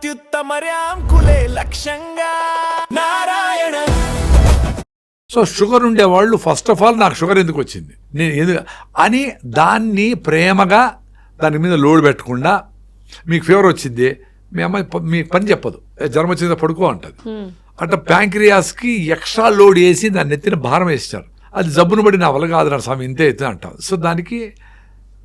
అత్యుత్తమర్యాం కులే లక్ష్యంగా Narayana. So sugar ఉండేవాళ్ళు first of all నాకు షుగర్ ఎందుకు వచ్చింది నేను ఎందుకు అని దాన్ని ప్రేమగా దాని మీద లోడ్ పెట్టకుండా మీకు ఫీవర్ వచ్చింది మీ అమ్మాయి మీకు పని చెప్పదు, జ్వరం వచ్చిందా పడుకో అంటది. అట్లా ప్యాంక్రియాస్కి ఎక్స్ట్రా లోడ్ వేసి దాన్ని ఎత్తిన భారం వేస్తారు. అది జబ్బును బట్టి నా వల్ల కాదు నా స్వామి ఇంతే ఎత్తున అంటారు. సో దానికి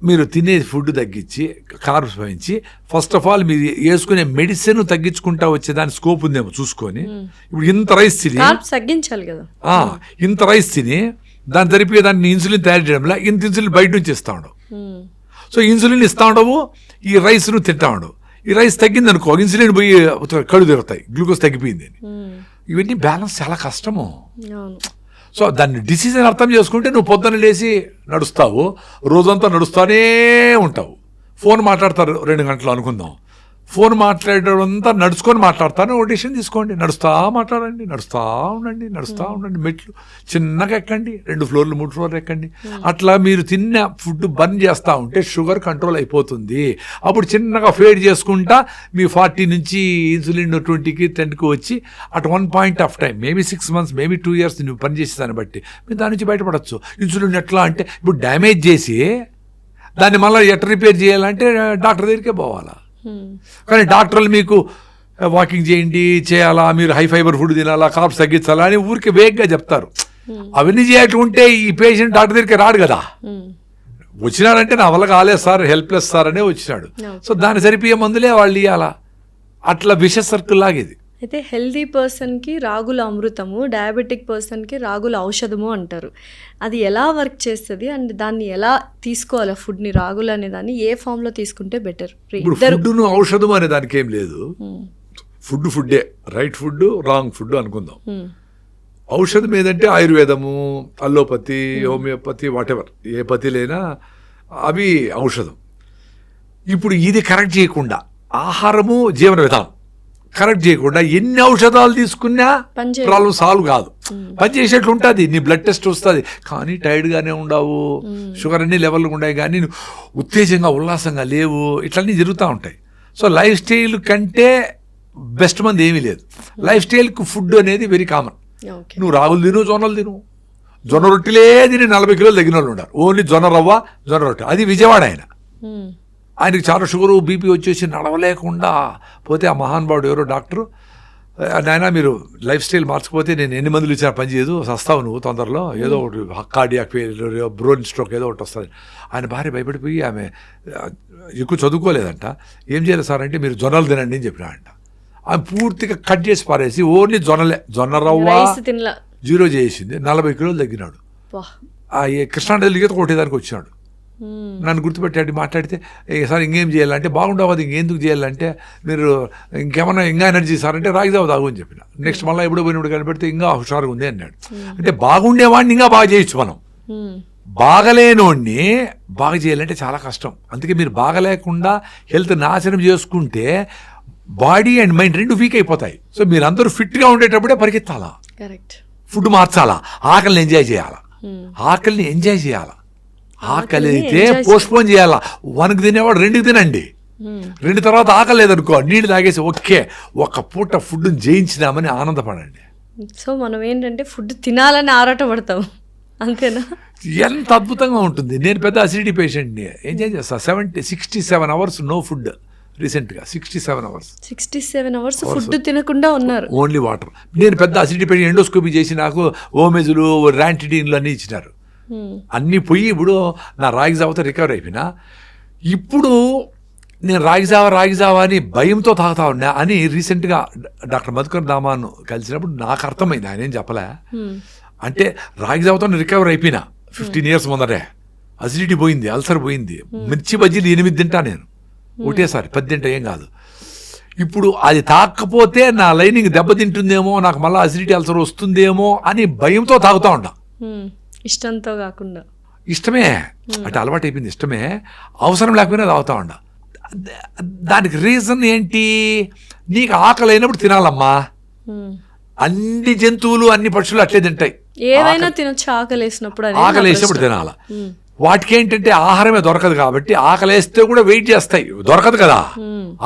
మీరు తినే ఫుడ్ తగ్గించి కార్బ్స్ పెంచి ఫస్ట్ ఆఫ్ ఆల్ మీరు వేసుకునే మెడిసిన్ తగ్గించుకుంటా వచ్చే దాని స్కోప్ ఉందేమో చూసుకొని ఇప్పుడు ఇంత రైస్ తిని తగ్గించాలి కదా, ఇంత రైస్ తిని దాని జరిపే దాన్ని ఇన్సులిన్ తయారు చేయడంలో ఇంత ఇన్సులిన్ బయట నుంచి ఇస్తా ఉండవు. సో ఇన్సులిన్ ఇస్తా ఉండవు, ఈ రైస్ ను తింటా ఉండవు. ఈ రైస్ తగ్గింది అనుకో ఇన్సులిన్ పోయి కళ్ళు తిరుగుతాయి, గ్లూకోజ్ తగ్గిపోయింది అని. ఇవన్నీ బ్యాలెన్స్ చాలా కష్టము. సో దాన్ని డిసిజన్ అర్థం చేసుకుంటే నువ్వు పొద్దున్న లేచి నడుస్తావు, రోజంతా నడుస్తూనే ఉంటావు. ఫోన్ మాట్లాడతారు 2 గంటలు అనుకుందాం, ఫోన్ మాట్లాడేదంతా నడుచుకొని మాట్లాడతాను. ఒక డిసిషన్ తీసుకోండి, నడుస్తూ మాట్లాడండి, నడుస్తూ ఉండండి, మెట్లు చిన్నగా ఎక్కండి, 2 ఫ్లోర్లు 3 ఫ్లోర్లు ఎక్కండి. అట్లా మీరు తిన్న ఫుడ్ బర్న్ చేస్తూ ఉంటే షుగర్ కంట్రోల్ అయిపోతుంది. అప్పుడు చిన్నగా ఫేడ్ చేసుకుంటా మీ 40 నుంచి ఇన్సులిన్ 20కి 10కి వచ్చి at one point of time maybe 6 months maybe 2 years నువ్వు పని చేసే దాన్ని బట్టి మీరు దాని నుంచి బయటపడచ్చు. ఇన్సులిన్ ఎట్లా అంటే ఇప్పుడు డ్యామేజ్ చేసి దాన్ని మళ్ళీ ఎట్లా రిపేర్ చేయాలంటే డాక్టర్ దగ్గరికే పోవాలా. కానీ డాక్టర్లు మీకు వాకింగ్ చేయాలా, మీరు హై ఫైబర్ ఫుడ్ తినాలా, కార్బ్స్ తగ్గించాలా అని ఊరికి వేగ్గా చెప్తారు. అవన్నీ చేయకుంటే ఈ పేషెంట్ డాక్టర్ దగ్గరికి రాడు కదా. వచ్చినాడంటే నా వల్ల కాలేదు సార్, హెల్ప్లెస్ సార్ అనే వచ్చినాడు. సో దాన్ని సరిపోయే మందులే వాళ్ళు ఇవ్వాలా. అట్లా విష సర్కిల్ లాగేది. అయితే హెల్దీ పర్సన్కి రాగుల అమృతము, డయాబెటిక్ పర్సన్కి రాగుల ఔషధము అంటారు. అది ఎలా వర్క్ చేస్తుంది అండ్ దాన్ని ఎలా తీసుకోవాలి ఫుడ్ని, రాగులు అనే దాన్ని ఏ ఫామ్లో తీసుకుంటే బెటర్? ఫుడ్ను ఔషధం అనే దానికి ఏం లేదు. ఫుడ్డే రైట్ ఫుడ్, రాంగ్ ఫుడ్ అనుకుందాం. ఔషధం ఏదంటే ఆయుర్వేదము, అల్లోపతి, హోమియోపతి, వాటెవర్ ఏ పతిలైనా అవి ఔషధం. ఇప్పుడు ఇది కరెక్ట్ చేయకుండా ఆహారము జీవన విధానం కరెక్ట్ చేయకుండా ఎన్ని ఔషధాలు తీసుకున్నా ప్రాబ్లం సాల్వ్ కాదు. పని చేసేట్లు ఉంటుంది, నీ బ్లడ్ టెస్ట్ వస్తుంది కానీ టైర్డ్గానే ఉండవు, షుగర్ అన్ని లెవెల్గా ఉన్నాయి కానీ ఉత్తేజంగా ఉల్లాసంగా లేవు, ఇట్లన్నీ జరుగుతూ ఉంటాయి. సో లైఫ్ స్టైల్ కంటే బెస్ట్ మంది ఏమీ లేదు. లైఫ్ స్టైల్కి ఫుడ్ అనేది వెరీ కామన్. నువ్వు రాగులు తిను, జొన్నలు తిను, జొన్న రొట్టెలే తిని 40 కిలోలు తగ్గిన వాళ్ళు ఉన్నారు. ఓన్లీ జొన్న రవ్వ, జొన్న రొట్టె. అది విజయవాడ ఆయనకి చాలా షుగరు బీపీ వచ్చేసి నడవలేకుండా పోతే ఆ మహానుభావుడు ఎవరో డాక్టరు, నాయన మీరు లైఫ్ స్టైల్ మార్చకపోతే నేను ఎన్ని మందులు ఇచ్చినా పని చేయదు, సస్తావు నువ్వు తొందరలో, ఏదో ఒకటి కార్డియాక్ ఫెయిల్యూర్, బ్రోన్ స్ట్రోక్ ఏదో ఒకటి వస్తుంది. ఆయన భార్య భయపడిపోయి ఆమె ఎక్కువ చదువుకోలేదంట. ఏం చేయాలి సార్ అంటే మీరు జొన్నలు తినండి అని చెప్పినాడంట. ఆమె పూర్తిగా కట్ చేసి పారేసి ఓన్లీ జొన్నలే, జొన్న రవ్వ 0 చేసింది. 40 కిలోలు తగ్గినాడు. కృష్ణానదిలో ఈత కొట్టేదానికి వచ్చినాడు. నన్ను గుర్తుపెట్టాడు. మాట్లాడితే సార్ ఇంకేం చేయాలంటే బాగుండవు, అది ఇంకెందుకు చేయాలంటే మీరు ఇంకేమన్నా ఇంకా ఎనర్జీ సార్ అంటే రాగి జావ తాగు అని చెప్పిన. నెక్స్ట్ మళ్ళీ ఎప్పుడో పోయినప్పుడు కనిపెడితే ఇంకా హుషారుగా ఉంది అన్నాడు. అంటే బాగుండేవాడిని ఇంకా బాగా చేయొచ్చు మనం, బాగలేనోడిని బాగా చేయాలంటే చాలా కష్టం. అందుకే మీరు బాగలేకుండా హెల్త్ నాశనం చేసుకుంటే బాడీ అండ్ మైండ్ 2 వీక్ అయిపోతాయి. సో మీరందరూ ఫిట్గా ఉండేటప్పుడే పరిగెత్తాలా, ఫుడ్ మార్చాలా, ఆకలిని ఎంజాయ్ చేయాలా, ఆకలి అయితే పోస్ట్పోన్ చేయాలా. 1కి తినేవాడు 2కి తినండి, 2 తర్వాత ఆకలి లేదనుకో నీళ్ళు తాగేసి ఓకే ఒక పూట ఫుడ్ జయించినామని ఆనందపడండి. సో మనం ఏంటంటే ఫుడ్ తినాలని ఆరాటపడతాం, అంతేనా? ఎంత అద్భుతంగా ఉంటుంది. నేను పెద్ద అసిడిటీ పేషెంట్ని, ఎంజాయ్ చేస్తా. 67 hours నో ఫుడ్. రీసెంట్గా 67 hours ఫుడ్ తినకుండా ఉన్నారు, ఓన్లీ వాటర్. నేను పెద్ద అసిడిటీ పేషెంట్, ఎండోస్కోపీ చేసి నాకు ఓమెజులు, ర్యాంటిడిన్లు అన్నీ ఇచ్చినారు. అన్నీ పోయి ఇప్పుడు నా రాగి జావతో రికవర్ అయిపోయినా. ఇప్పుడు నేను రాగి జావా అని భయంతో తాగుతా ఉన్నా అని రీసెంట్గా డాక్టర్ మధుకర్ దామాను కలిసినప్పుడు నాకు అర్థమైంది. ఆయన ఏం చెప్పలే అంటే రాగి జావతో రికవర్ అయిపోయినా 15 years ముందరే. అసిడిటీ పోయింది, అల్సర్ పోయింది, మిర్చి బజ్జీలు 8 తింటా నేను ఒకటేసారి, 10 తింటా ఏం కాదు. ఇప్పుడు అది తాకపోతే నా లైనింగ్ దెబ్బతింటుందేమో, నాకు మళ్ళీ అసిడిటీ అల్సర్ వస్తుందేమో అని భయంతో తాగుతూ ఉంటా. ఇష్టంతో కాకుండా, ఇష్టమే అంటే అలవాటు అయిపోయింది, ఇష్టమే, అవసరం లేకపోయినా తాగుతా ఉండా. దానికి రీజన్ ఏంటి? నీకు ఆకలి అయినప్పుడు తినాలమ్మా. అన్ని జంతువులు, అన్ని పక్షులు అట్లే తింటాయి, ఏవైనా తినొచ్చు. ఆకలేసినప్పుడు తినాల. వాటికి ఏంటంటే ఆహారమే దొరకదు కాబట్టి ఆకలి వేస్తే కూడా వెయిట్ చేస్తాయి, దొరకదు కదా.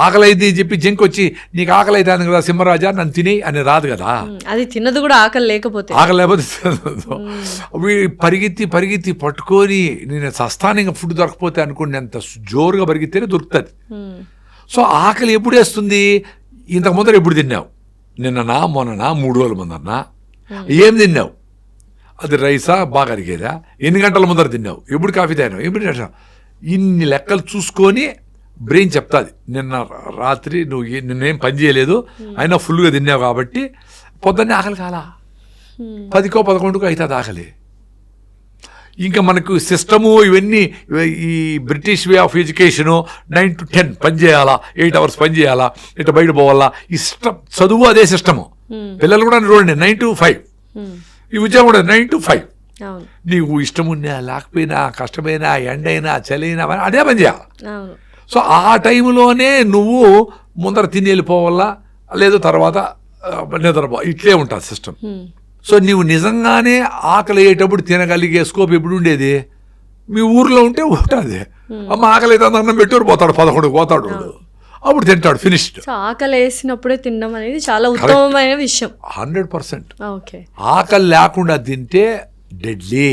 ఆకలి అయింది చెప్పి జంక్ వచ్చి నీకు ఆకలి అవుతుంది కదా సింహరాజా నన్ను తిని అని రాదు కదా. అది తిన్నది కూడా ఆకలి లేకపోతే పరిగెత్తి పరిగెత్తి పట్టుకొని నేను సస్థానంగా ఫుడ్ దొరకపోతే అనుకోండి ఎంత జోరుగా పరిగెత్తేనే దొరుకుతుంది. సో ఆకలి ఎప్పుడు వేస్తుంది, ఇంతకు ముందర ఎప్పుడు తిన్నావు, నిన్ననా మొన్ననా 3 రోజుల ముందన్నా ఏం తిన్నావు, అది రైసా బాగా అరిగేదా, ఎన్ని గంటల ముందర తిన్నావు, ఎప్పుడు కాఫీ తాగినావు, ఎప్పుడు తిన్నావు, ఇన్ని లెక్కలు చూసుకొని బ్రెయిన్ చెప్తాది నిన్న రాత్రి నువ్వు నిన్నేం పని చేయలేదు అయినా ఫుల్గా తిన్నావు కాబట్టి పొద్దున్నే ఆకలి కాలా, 10కో 11కో అవుతుంది ఆకలి. ఇంకా మనకు సిస్టము ఇవన్నీ ఈ British way of education 9 to 10 పని చేయాలా, 8 hours పని చేయాలా, ఇట్లా బయట పోవాలా, ఈ సిస్టమ్ చదువు అదే సిస్టము. పిల్లలు కూడా చూడండి 9 to 5, ఈ ఉద్యోగం కూడా 9 to 5. నీకు ఇష్టం ఉన్నా లేకపోయినా కష్టమైనా ఎండైనా చలైనా అదే పని చేయాలి. సో ఆ టైంలోనే నువ్వు ముందర తిని వెళ్ళిపోవాలా, లేదు తర్వాత నిద్రపో, ఇట్లే ఉంటుంది సిస్టమ్. సో నీవు నిజంగానే ఆకలి అయ్యేటప్పుడు తినగలిగే స్కోప్ ఎప్పుడు ఉండేది, మీ ఊర్లో ఉంటే ఉంటుంది. అమ్మ ఆకలి అయితే అన్నం పెట్టారు పోతాడు 11 పోతాడు, అప్పుడు తింటాడు ఫినిష్డ్. ఆకలి వేసినప్పుడే తినడం అనేది చాలా ఉత్తమమైన విషయం. 100%. ఆకలి లేకుండా తింటే డెడ్లీ.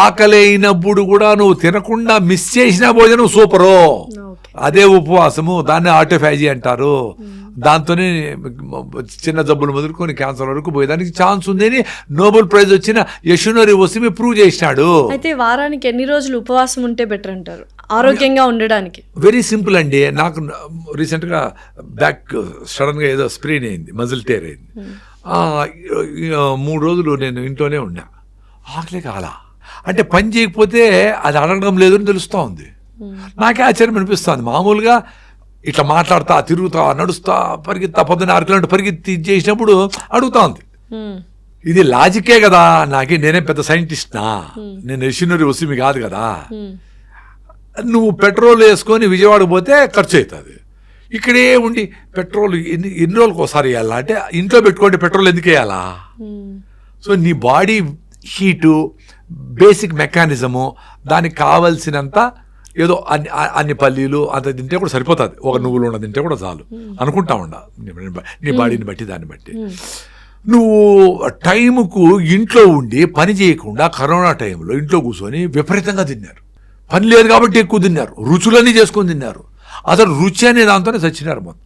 ఆకలి అయినప్పుడు కూడా నువ్వు తినకుండా మిస్ చేసిన భోజనం సూపరు, అదే ఉపవాసము, దాన్ని ఆటోఫాజీ అంటారు. దాంతోనే చిన్న జబ్బులు మొదలుకొని క్యాన్సర్ వరకు పోయేదానికి ఛాన్స్ ఉందని నోబెల్ ప్రైజ్ వచ్చిన యశునోరి వసిమి ప్రూవ్ చేసినాడు. అయితే వారానికి ఎన్ని రోజులు ఉపవాసం ఉంటే బెటర్ అంటారు ఆరోగ్యంగా ఉండడానికి? వెరీ సింపుల్ అండి. నాకు రీసెంట్గా బ్యాక్ సడన్గా ఏదో స్ప్రెయిన్ అయింది, మజిల్ టేర్ అయింది. 3 రోజులు నేను ఇంట్లోనే ఉన్నా, ఆకలే కాలా. అంటే పని చేయకపోతే అది అడగడం లేదు అని తెలుస్తూ ఉంది. నాకే ఆశ్చర్యం అనిపిస్తుంది. మామూలుగా ఇట్లా మాట్లాడతా తిరుగుతా నడుస్తా పరిగెత్తా పొద్దున్న 6 కిలోమీటర్ పరిగెత్తి చేసినప్పుడు అడుగుతా ఉంది. ఇది లాజికే కదా. నేనే పెద్ద సైంటిస్ట్నా, నేను యశునోరి వసిమి కాదు కదా. నువ్వు పెట్రోల్ వేసుకొని విజయవాడ పోతే ఖర్చు అవుతుంది. ఇక్కడే ఉండి పెట్రోల్ ఎన్ని రోజులకు ఒకసారి వేయాలా అంటే ఇంట్లో పెట్టుకుంటే పెట్రోల్ ఎందుకు వేయాలా? సో నీ బాడీ హీటు బేసిక్ మెకానిజము, దానికి కావలసినంత ఏదో అన్ని పల్లీలు అంత తింటే కూడా సరిపోతుంది, ఒక నువ్వులు ఉన్న తింటే కూడా చాలు అనుకుంటా ఉండ నీ బాడీని బట్టి దాన్ని బట్టి. నువ్వు టైంకు ఇంట్లో ఉండి పని చేయకుండా కరోనా టైంలో ఇంట్లో కూర్చొని విపరీతంగా తిన్నారు. పని లేదు కాబట్టి ఎక్కువ తిన్నారు, రుచులన్నీ చేసుకొని తిన్నారు. అసలు రుచి అనే దాంతోనే చచ్చినారు మొత్తం.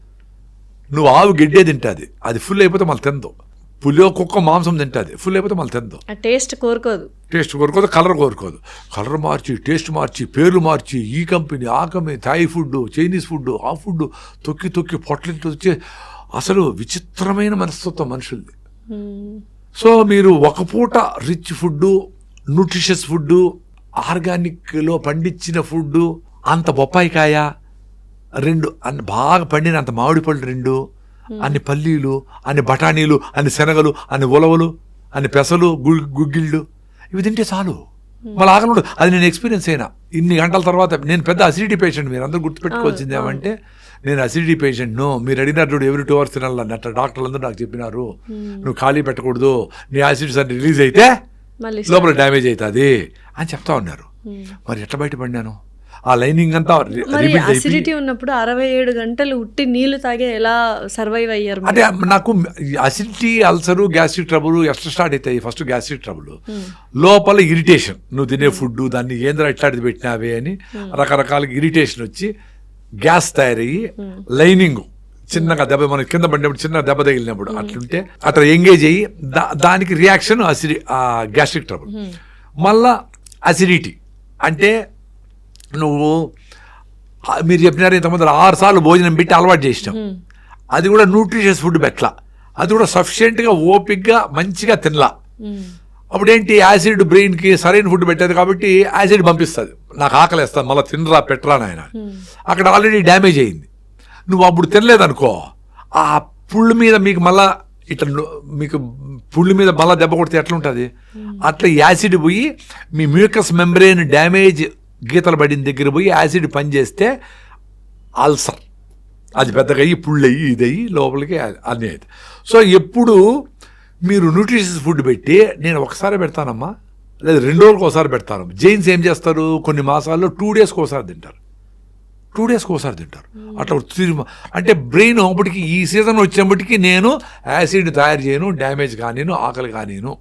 నువ్వు ఆవు గడ్డే తింటుంది, అది ఫుల్ అయిపోతే మళ్ళీ తిందో. పులియో కుక్క మాంసం తింటుంది, ఫుల్ అయిపోతే మళ్ళీ తిందో. టేస్ట్ కోరుకోదు, కలర్ కోరుకోదు. కలర్ మార్చి టేస్ట్ మార్చి పేర్లు మార్చి ఈ కంపెనీ ఆ company, Thai food Chinese food ఆ ఫుడ్ తొక్కి తొక్కి పొట్లింటి వచ్చే అసలు విచిత్రమైన మనస్తత్వం మనుషుల్ది. సో మీరు ఒక పూట రిచ్ ఫుడ్, న్యూట్రిషియస్ ఫుడ్, ఆర్గానిక్లో పండించిన ఫుడ్, అంత బొప్పాయికాయ 2 బాగా పండిన అంత మామిడి పళ్ళు 2, అన్ని పల్లీలు, అన్ని బఠానీలు, అన్ని శనగలు, అన్ని ఉలవలు, అన్ని పెసలు, గుగ్గిళ్ళు, ఇవి తింటే చాలు, మళ్ళీ ఆకలి. అది నేను ఎక్స్పీరియన్స్ అయినా ఇన్ని గంటల తర్వాత. నేను పెద్ద అసిడిటీ పేషెంట్, మీరు అందరూ గుర్తుపెట్టుకోవాల్సింది ఏమంటే నేను అసిడిటీ పేషెంట్ను. మీరు అడిగినారు చూడు every 2 hours తినాలన్నట్టు డాక్టర్లు అందరూ నాకు చెప్పినారు, నువ్వు ఖాళీ పెట్టకూడదు, నీ యాసిడ్స్ అన్ని రిలీజ్ అయితే లోపల డ్యామేజ్ అవుతుంది అని చెప్తా ఉన్నారు. మరి ఎట్లా బయటపడినాను? ఆ లైనింగ్ అంతా అసిడిటీ ఉన్నప్పుడు 67 గంటలు ఉట్టి నీళ్లు తాగే ఎలా సర్వైవ్ అయ్యారు? అంటే నాకు అసిడిటీ, అల్సరు, గ్యాస్ట్రిక్ ట్రబుల్ ఎట్లా స్టార్ట్ అవుతాయి? ఫస్ట్ గ్యాస్ట్రిక్ ట్రబుల్, లోపల ఇరిటేషన్, నువ్వు తినే ఫుడ్ దాన్ని ఏంద్రా ఇట్లాంటిది పెట్టినావే అని రకరకాల ఇరిటేషన్ వచ్చి గ్యాస్ తయారయ్యి లైనింగ్ చిన్నగా దెబ్బ, మనకి కింద పడినప్పుడు చిన్న దెబ్బ తగిలినప్పుడు అట్లుంటే అట్లా ఎంగేజ్ అయ్యి దానికి రియాక్షన్ గ్యాస్ట్రిక్ ట్రబుల్. మళ్ళా అసిడిటీ అంటే నువ్వు మీరు చెప్పినారు ఇంతకుముందు 6 సార్లు భోజనం పెట్టి అలవాటు చేసినావు, అది కూడా న్యూట్రిషియస్ ఫుడ్ పెట్టలా, అది కూడా సఫిషియెంట్గా ఓపిక్గా మంచిగా తినలా. అప్పుడేంటి యాసిడ్ బ్రెయిన్కి సరైన ఫుడ్ పెట్టేది కాబట్టి యాసిడ్ పంపిస్తుంది, నాకు ఆకలేస్తుంది మళ్ళీ తినరా పెట్టరా నాయన. అక్కడ ఆల్రెడీ డ్యామేజ్ అయింది. నువ్వు అప్పుడు తినలేదనుకో, ఆ పుళ్ళు మీద మీకు మళ్ళా ఇట్లా మీకు పుళ్ళు మీద మళ్ళీ దెబ్బ కొడితే ఎట్లుంటుంది? అట్లా యాసిడ్ పోయి మీ మ్యూకస్ మెంబ్రెయిన్ డ్యామేజ్ గీతలు పడిన దగ్గర పోయి యాసిడ్ పనిచేస్తే అల్సర్, అది పెద్దగా అయ్యి పుళ్ళు అయ్యి ఇదయ్యి లోపలికి అన్నీ అవుతాయి. సో ఎప్పుడు మీరు న్యూట్రిషియస్ ఫుడ్ పెట్టి, నేను ఒకసారి పెడతానమ్మా లేదా 2 రోజులకు ఒకసారి పెడతారు. జైన్స్ ఏం చేస్తారు, కొన్ని మాసాల్లో 2 డేస్కి ఒకసారి తింటారు, 2 డేస్కి ఒకసారి తింటారు. అట్లా అంటే బ్రెయిన్ అప్పటికి ఈ సీజన్ వచ్చేప్పటికి నేను యాసిడ్ తయారు చేయను, డ్యామేజ్ కానీను, ఆకలి కానీను.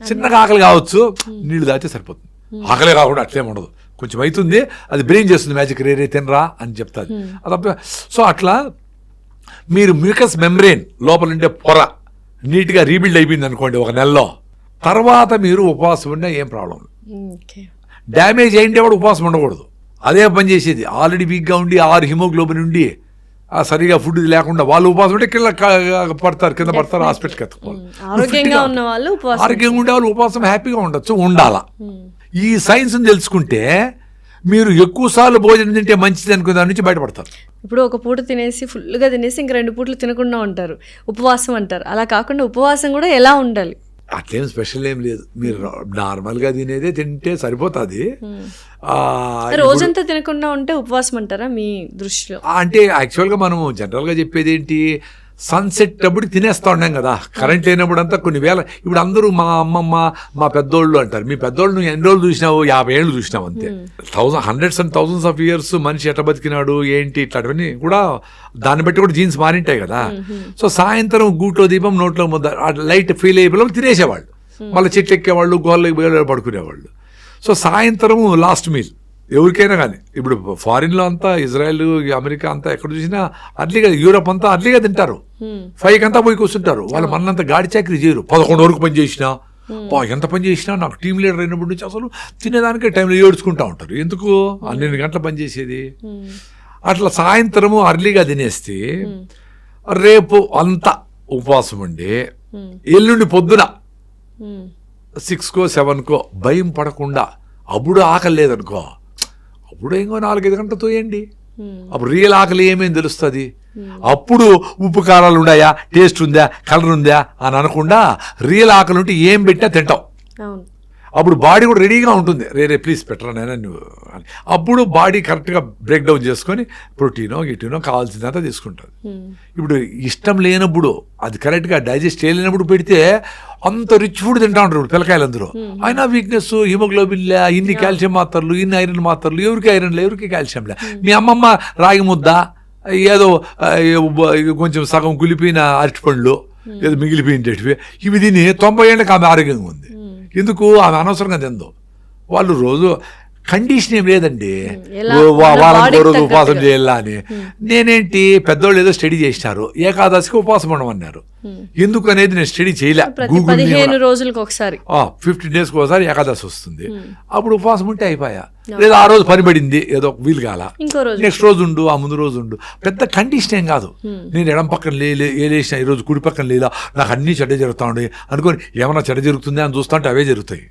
చిన్నగా ఆకలి కావచ్చు, నీళ్ళు తాగితే సరిపోతుంది. ఆకలే కాకుండా అట్లేం ఉండదు, కొంచెం అవుతుంది, అది బ్రెయిన్ చేస్తుంది మ్యాజిక్, రే తినరా అని చెప్తుంది. అది సో అట్లా మీరు మ్యూకస్ మెంబ్రెయిన్ లోపల ఉండే పొర నీట్గా రీబిల్డ్ అయిపోయింది అనుకోండి 1 నెలలో, తర్వాత మీరు ఉపవాసం ఉన్నా ఏం ప్రాబ్లం. డ్యామేజ్ అయింటే కూడా ఉపవాసం ఉండకూడదు, అదే పని చేసేది. ఆల్రెడీ వీక్గా ఉండి 6 హిమోగ్లోబిన్ ఉండి సరిగా ఫుడ్ లేకుండా వాళ్ళు ఉపవాసం ఉంటే కింద పడతారు, హాస్పిటల్కి ఎత్తుకోవాలి. ఆరోగ్యంగా ఉన్న వాళ్ళు ఆరోగ్యంగా ఉండే వాళ్ళు ఉపవాసం హ్యాపీగా ఉండొచ్చు, ఉండాలా. ఈ సైన్స్ తెలుసుకుంటే మీరు ఎక్కువ సార్లు భోజనం తింటే మంచిది అనుకునే దాని నుంచి బయటపడతారు. ఇప్పుడు ఒక పూట తినేసి ఫుల్గా తినేసి ఇంక 2 పూటలు తినకుండా ఉంటారు, ఉపవాసం అంటారు. అలా కాకుండా ఉపవాసం కూడా ఎలా ఉండాలి? అట్లేం స్పెషల్ ఏం లేదు, మీరు నార్మల్గా తినేదే తింటే సరిపోతుంది. రోజంతా తినకుండా ఉంటే ఉపవాసం అంటారా మీ దృష్టిలో? అంటే యాక్చువల్గా మనము జనరల్గా చెప్పేది ఏంటి, సన్సెట్ అప్పుడు తినేస్తా ఉన్నాం కదా, కరెంట్ లేనప్పుడు అంతా కొన్ని వేల. ఇప్పుడు అందరూ మా అమ్మమ్మ మా పెద్దోళ్ళు అంటారు, మీ పెద్దోళ్ళు నువ్వు ఎన్ని రోజులు చూసినావు, 50 ఏళ్ళు చూసినావు అంతే. Hundreds and thousands of years మనిషి ఎట్లా బతికినాడు ఏంటి ఇట్లాంటివన్నీ కూడా దాన్ని బట్టి కూడా జీన్స్ మారింటాయి కదా. సో సాయంత్రం గూట్లో దీపం నోట్లో ముద్ద లైట్ ఫీల్ అయిపోయి తినేసేవాళ్ళు, మళ్ళీ చెట్లు ఎక్కేవాళ్ళు, గోళ్ళకి పడుకునేవాళ్ళు. సో సాయంత్రం లాస్ట్ మీల్ ఎవరికైనా కానీ. ఇప్పుడు ఫారిన్లో అంతా ఇజ్రాయెల్, అమెరికా అంతా ఎక్కడ చూసినా అర్లీగా, యూరోప్ అంతా అర్లీగా తింటారు, 5కి అంతా పోయి కూర్చుంటారు. వాళ్ళు మనంతా గాడి చాకరీ చేయరు, 11 వరకు పని చేసినా, ఎంత పని చేసినా. నాకు టీం లీడర్ అయినప్పటి నుంచి అసలు తినేదానికే టైంలో ఏడ్చుకుంటూ ఉంటారు, ఎందుకు 12 గంటల పని చేసేది. అట్లా సాయంత్రము అర్లీగా తినేస్తే రేపు అంతా ఉపవాసం ఉండి ఎల్లుండి పొద్దున 6కో 7కో భయం పడకుండా, అప్పుడు ఆకలి లేదనుకో, అప్పుడు ఇంకో 4-5 గంటలు తోయండి, అప్పుడు రియల్ ఆకలి ఏమేమి తెలుస్తుంది. అప్పుడు ఉప్పు కారాలు ఉన్నాయా, టేస్ట్ ఉందా, కలర్ ఉందా అని అనకుండా రియల్ ఆకలి ఉంటే ఏం పెట్టినా తింటాం. అప్పుడు బాడీ కూడా రెడీగా ఉంటుంది, రే ప్లీజ్ పెట్టరా నైనా నువ్వు అని. అప్పుడు బాడీ కరెక్ట్గా బ్రేక్ డౌన్ చేసుకొని ప్రోటీనో గిటీనో కావాల్సినంత తీసుకుంటుంది. ఇప్పుడు ఇష్టం లేనప్పుడు, అది కరెక్ట్గా డైజెస్ట్ చేయలేనప్పుడు పెడితే అంత రిచ్ ఫుడ్ తింటా ఉంటారు ఇప్పుడు పిల్లకాయలు అందరూ. అయినా వీక్నెస్, హిమోగ్లోబిన్ లే, ఇన్ని కాల్షియం మాత్రలు, ఇన్ని ఐరన్ మాత్రలు, ఎవరికి ఐరన్ లే, ఎవరికి కాల్షియం లే. మీ అమ్మమ్మ రాగి ముద్ద, ఏదో కొంచెం సగం గులిపోయిన అరటిపండ్లు, ఏదో మిగిలిపోయినవి, ఇవి తిని 90 ఏళ్ళకి ఆమె ఆరోగ్యంగా ఉంది. ఎందుకు? ఆమె అనవసరంగా తిందో. వాళ్ళు రోజు కండిషన్ ఏం లేదండి, వారానికి రోజు ఉపవాసం చేయాలా అని. నేనేంటి, పెద్దోళ్ళు ఏదో స్టడీ చేసినారు, ఏకాదశికి ఉపవాసం ఉండమన్నారు. ఎందుకు అనేది నేను స్టడీ చేయలే. 15 రోజులకు ఒకసారి, 15 డేస్కి ఒకసారి ఏకాదశి వస్తుంది, అప్పుడు ఉపవాసం ఉంటే అయిపోయా. లేదా ఆ రోజు పని పడింది, ఏదో వీలు కాల, నెక్స్ట్ రోజు ఉండు, ఆ ముందు రోజు ఉండు. పెద్ద కండిషన్ ఏం కాదు. నేను ఎడం పక్కన లేసిన ఈరోజు కుడి పక్కన లేదా, నాకు అన్ని చెడ్డ జరుగుతా ఉండే అనుకోని, ఏమైనా చెడ్డ జరుగుతుంది అని చూస్తా ఉంటే అవే జరుగుతాయి.